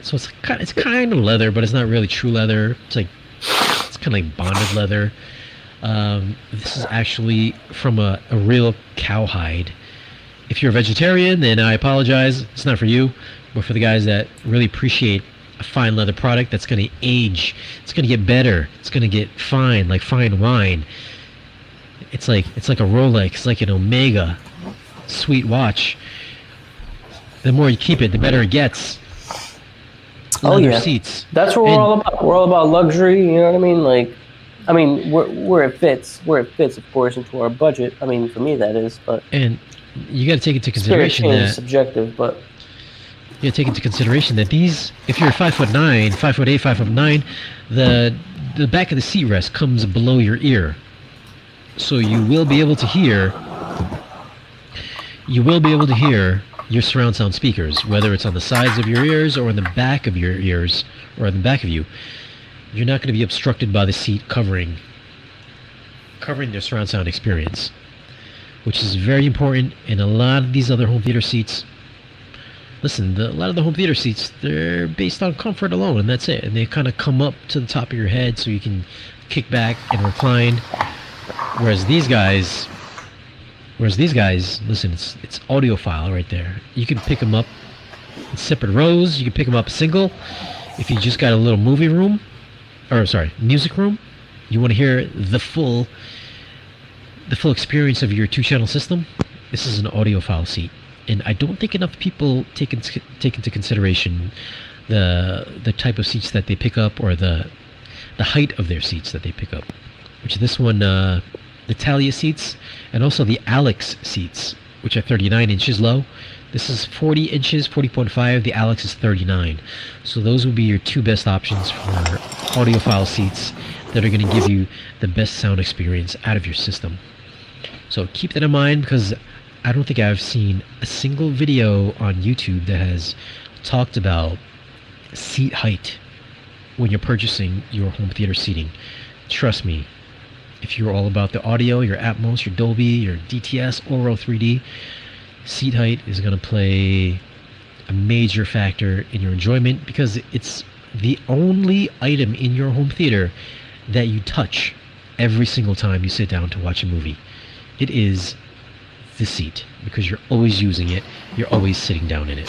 So it's kind of leather, but it's not really true leather. It's kind of like bonded leather. This is actually from a real cowhide. If you're a vegetarian, then I apologize. It's not for you, but for the guys that really appreciate a fine leather product that's going to age, it's going to get better. It's going to get fine, like fine wine. It's like a Rolex, it's like an Omega sweet watch. The more you keep it, the better it gets. Leather seats. That's what we're all about. We're all about luxury. You know what I mean? Like, where it fits, of course, into our budget. I mean, for me, that is. But and you got to take into consideration that is subjective, but you got to take into consideration that these, if you're 5'9", 5'8", 5'9", the back of the seat rest comes below your ear, so you will be able to hear. You will be able to hear your surround sound speakers, whether it's on the sides of your ears or in the back of your ears or in the back of you. You're not going to be obstructed by the seat covering your surround sound experience, which is very important. In a lot of these other home theater seats, listen, a lot of the home theater seats, they're based on comfort alone, and that's it. And they kind of come up to the top of your head so you can kick back and recline. Whereas these guys, listen, it's audiophile right there. You can pick them up in separate rows. You can pick them up single. If you just got a little music room, you want to hear the full experience of your 2-channel system. This is an audiophile seat, and I don't think enough people take into consideration the type of seats that they pick up or the height of their seats that they pick up. Which this one, the Talia seats, and also the Alex seats, which are 39 inches low. This is 40 inches, 40.5. The Alex is 39. So those will be your two best options for audiophile seats that are going to give you the best sound experience out of your system. So keep that in mind, because I don't think I've seen a single video on YouTube that has talked about seat height when you're purchasing your home theater seating. Trust me, if you're all about the audio, your Atmos, your Dolby, your DTS, Oro 3D, seat height is going to play a major factor in your enjoyment, because it's the only item in your home theater that you touch every single time you sit down to watch a movie. It is the seat, because you're always using it, you're always sitting down in it.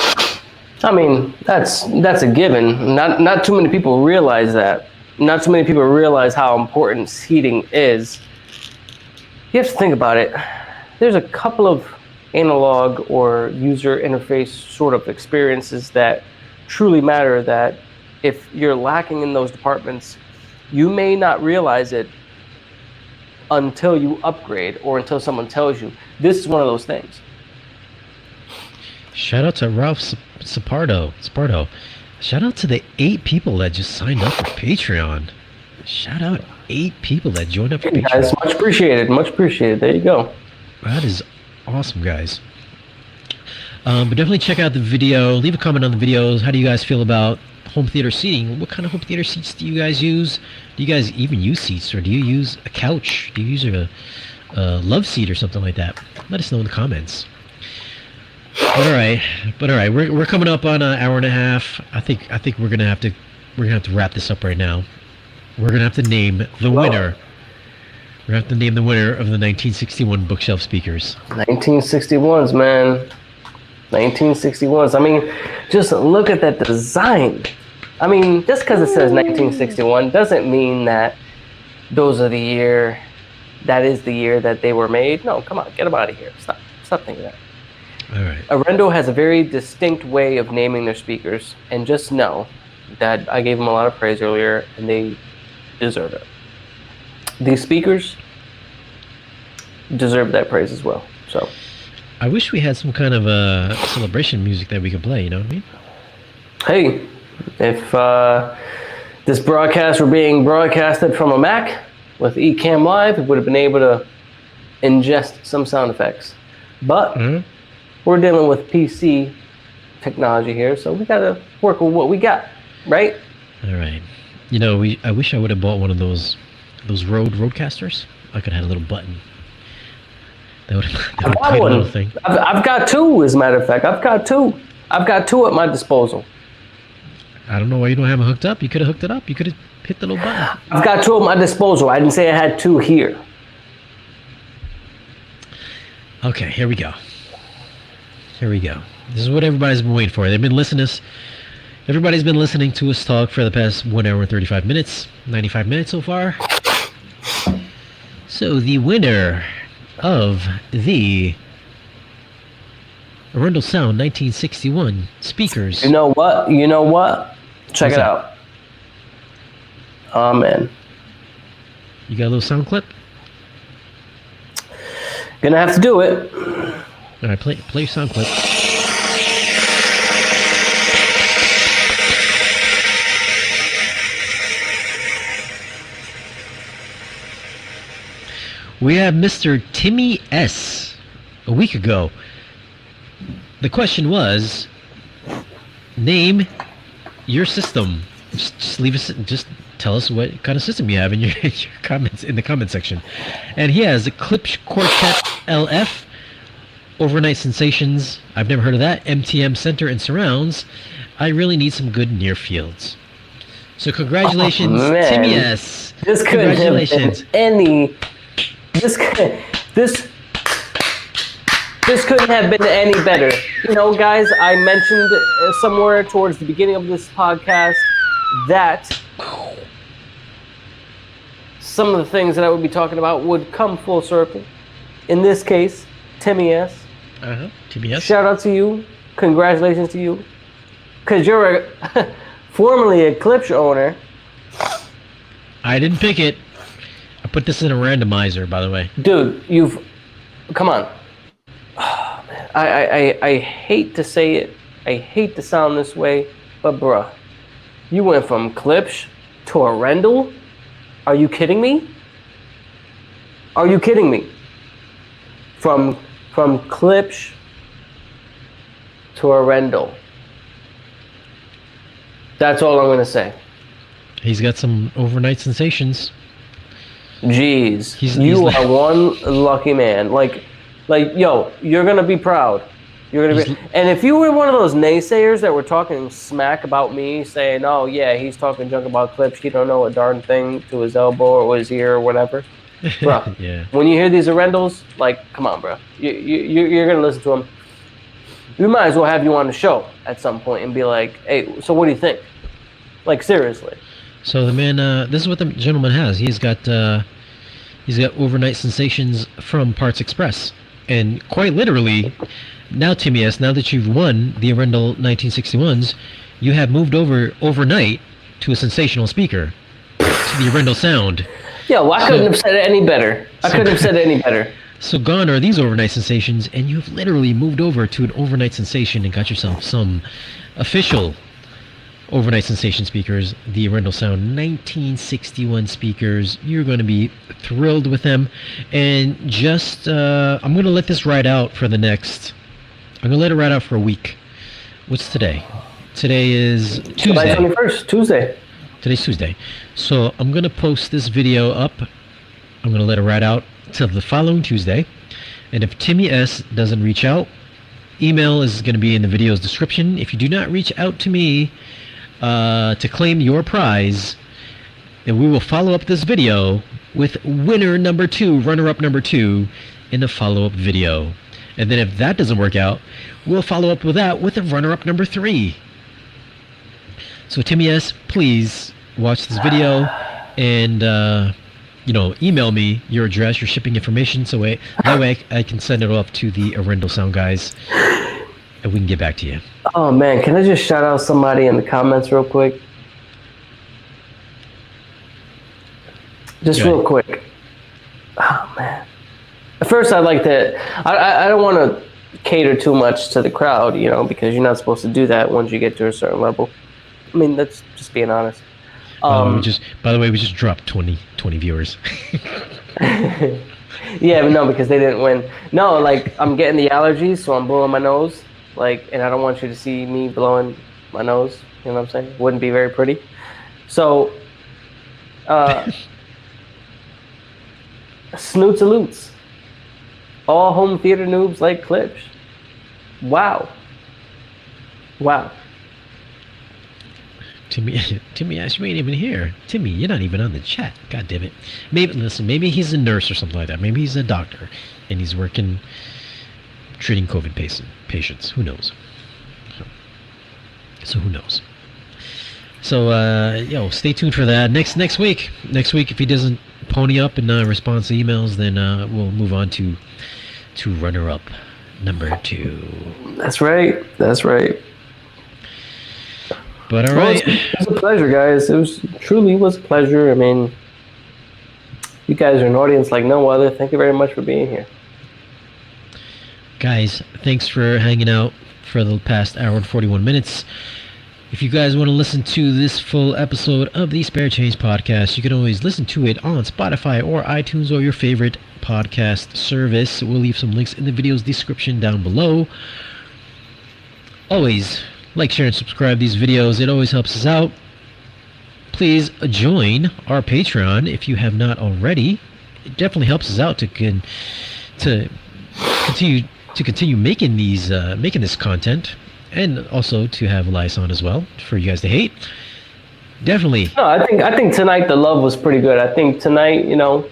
I mean, that's a given. Not too many people realize that. Not too many people realize how important seating is. You have to think about it. There's a couple of analog or user interface sort of experiences that truly matter, that if you're lacking in those departments, you may not realize it until you upgrade or until someone tells you. This is one of those things. Shout out to Ralph Sapardo. Shout out to the 8 people that just signed up for Patreon. Shout out 8 people that joined up for Patreon. Guys, much appreciated. Much appreciated. There you go. That is awesome, guys. But definitely check out the video. Leave a comment on the videos. How do you guys feel about home theater seating? What kind of home theater seats do you guys use? Do you guys even use seats, or do you use a couch? Do you use a love seat or something like that? Let us know in the comments. But all right, we're coming up on an hour and a half. I think we're gonna have to wrap this up right now. We're gonna have to name the winner. We're gonna have to name the winner of the 1961 bookshelf speakers. 1961s, man. 1961s. I mean, just look at that design. I mean, just because it says 1961 doesn't mean that that is the year that they were made. No, come on, get them out of here. Stop thinking that. All right. Arendal has a very distinct way of naming their speakers, and just know that I gave them a lot of praise earlier, and they deserve it. These speakers, deserve that praise as well. So I wish we had some kind of celebration music that we could play. You know what I mean? hey, if this broadcast were being broadcasted from a Mac with Ecamm Live, it would have been able to ingest some sound effects. But we're dealing with PC technology here, so we gotta work with what we got, right? All right. You know, I wish I would have bought one of those Roadcasters. I could have had a little button. That would have played a little thing. I've got two, as a matter of fact. I've got two at my disposal. I don't know why you don't have it hooked up. You could have hooked it up. You could have hit the little button. I've got two at my disposal. I didn't say I had two here. Okay, here we go. Here we go. This is what everybody's been waiting for. They've been listening. Everybody's been listening to us talk for the past 1 hour and 35 minutes. 95 minutes so far. So the winner of the Arendal Sound 1961 speakers. You know what? Check it out. Oh, man. You got a little sound clip? Gonna have to do it. All right, play your sound clip. We have Mr. Timmy S. a week ago. The question was, name your system. Just leave us. Just tell us what kind of system you have in your comments in the comment section. And he has a Klipsch Quartet LF, Overnight Sensations. I've never heard of that. MTM Center and Surrounds. I really need some good near fields. So congratulations, Timmy S. This couldn't have been any. This couldn't have been any better. You know, guys, I mentioned somewhere towards the beginning of this podcast that some of the things that I would be talking about would come full circle. In this case, Timmy S. Timmy S. Shout out to you. Congratulations to you. Because you're formerly a Klipsch owner. I didn't pick it. I put this in a randomizer, by the way. Dude, come on. Oh, man. I hate to say it. I hate to sound this way, but bruh, you went from Klipsch to Arendal? Are you kidding me? Are you kidding me? From Klipsch to Arendal. That's all I'm gonna say. He's got some overnight sensations. Jeez, you are one lucky man. Like, yo, you're gonna be proud. You're gonna be. And if you were one of those naysayers that were talking smack about me, saying, "Oh yeah, he's talking junk about Klipsch. He don't know a darn thing to his elbow or his ear or whatever." Bro, yeah. When you hear these Arendals, like, come on, bro. You're gonna listen to them. We might as well have you on the show at some point and be like, "Hey, so what do you think?" Like, seriously. So the man, this is what the gentleman has. He's got overnight sensations from Parts Express, and quite literally, now Timmy S. Now that you've won the Arendal 1961s, you have moved over overnight to a sensational speaker, to the Arendal Sound. Yeah, well, I couldn't have said it any better. I couldn't have said it any better. So gone are these overnight sensations, and you've literally moved over to an overnight sensation and got yourself some official overnight sensation speakers, the Arendal Sound 1961 speakers. You're going to be thrilled with them. And just, I'm going to let this ride out for I'm going to let it ride out for a week. What's today? Today is Tuesday. July 21st, Tuesday. Today's Tuesday. So I'm going to post this video up. I'm going to let it ride out till the following Tuesday. And if Timmy S. doesn't reach out, email is going to be in the video's description. If you do not reach out to me to claim your prize, then we will follow up this video with winner number 2, runner-up number 2 in the follow-up video. And then if that doesn't work out, we'll follow up with that with a runner-up number 3. So Timmy S., please watch this video and email me your address, your shipping information, so that way I can send it off to the Arendal Sound guys and we can get back to you. Oh man, can I just shout out somebody in the comments real quick? Just real quick. Oh man. At first, I'd like to. I don't want to cater too much to the crowd, you know, because you're not supposed to do that once you get to a certain level. I mean, that's just being honest. By the way, we just dropped 20 viewers. Yeah, but no, because they didn't win. No, like I'm getting the allergies, so I'm blowing my nose. Like, and I don't want you to see me blowing my nose. You know what I'm saying? Wouldn't be very pretty. So, snoots and loots. All home theater noobs like clips. Wow. Wow. Timmy, you ain't even here. Timmy, you're not even on the chat. God damn it. Maybe he's a nurse or something like that. Maybe he's a doctor, and he's working treating COVID patients. Who knows? So who knows? So stay tuned for that. Next week, if he doesn't pony up and respond to emails, then we'll move on to runner-up number 2. That's right. But all right. It was a pleasure, guys. Truly was a pleasure. I mean, you guys are an audience like no other. Thank you very much for being here. Guys, thanks for hanging out for the past hour and 41 minutes. If you guys want to listen to this full episode of the Spare Change podcast, you can always listen to it on Spotify or iTunes or your favorite podcast service. We'll leave some links in the video's description down below. Always like, share, and subscribe these videos. It always helps us out. Please join our Patreon if you have not already. It definitely helps us out to continue making this content, and also to have Elias on as well for you guys to hate. Definitely. No, I think tonight the love was pretty good. I think tonight, you know,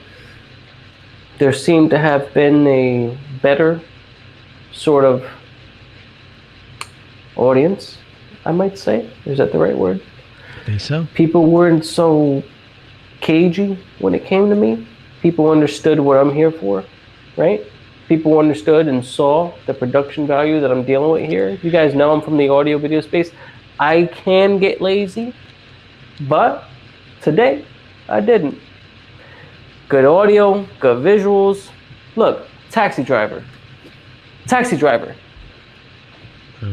there seemed to have been a better sort of audience, I might say. Is that the right word? I think so. People weren't so cagey when it came to me. People understood what I'm here for, right? People understood and saw the production value that I'm dealing with here. You guys know I'm from the audio video space. I can get lazy, but today I didn't. Good audio, good visuals. Look, taxi driver.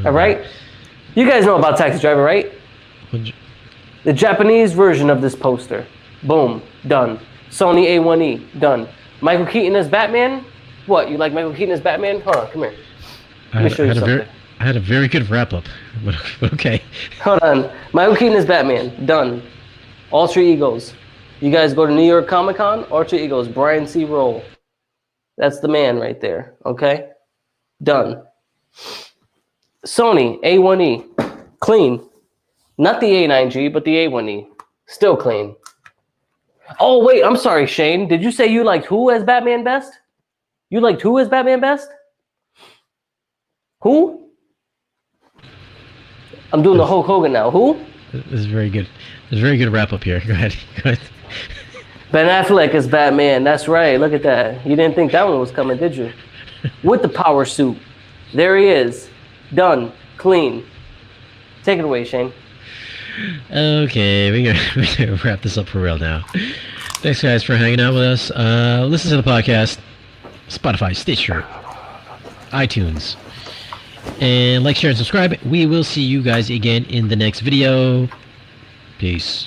All right? You guys know about Taxi Driver, right? The Japanese version of this poster. Boom, done. Sony A1E, done. Michael Keaton as Batman? What, you like Michael Keaton as Batman? Hold on, come here. Let me show you something. I had a very good wrap-up, but okay. Hold on. Michael Keaton as Batman, done. Alter Egos. You guys go to New York Comic Con, Alter Egos, Brian C. Roll. That's the man right there, okay? Done. Sony A1E, clean. Not the A9G, but the A1E, still clean. Oh wait, I'm sorry, Shane. Did you say you liked who as Batman best? You liked who as Batman best? Who? I'm doing the Hulk Hogan now. Who? This is very good. There's a very good wrap up here. Go ahead. Ben Affleck as Batman. That's right. Look at that. You didn't think that one was coming, did you? With the power suit. There he is. Done. Clean. Take it away, Shane. Okay, we're gonna wrap this up for real now. Thanks, guys, for hanging out with us. Listen to the podcast, Spotify, Stitcher, iTunes, and like, share, and subscribe. We will see you guys again in the next video. Peace.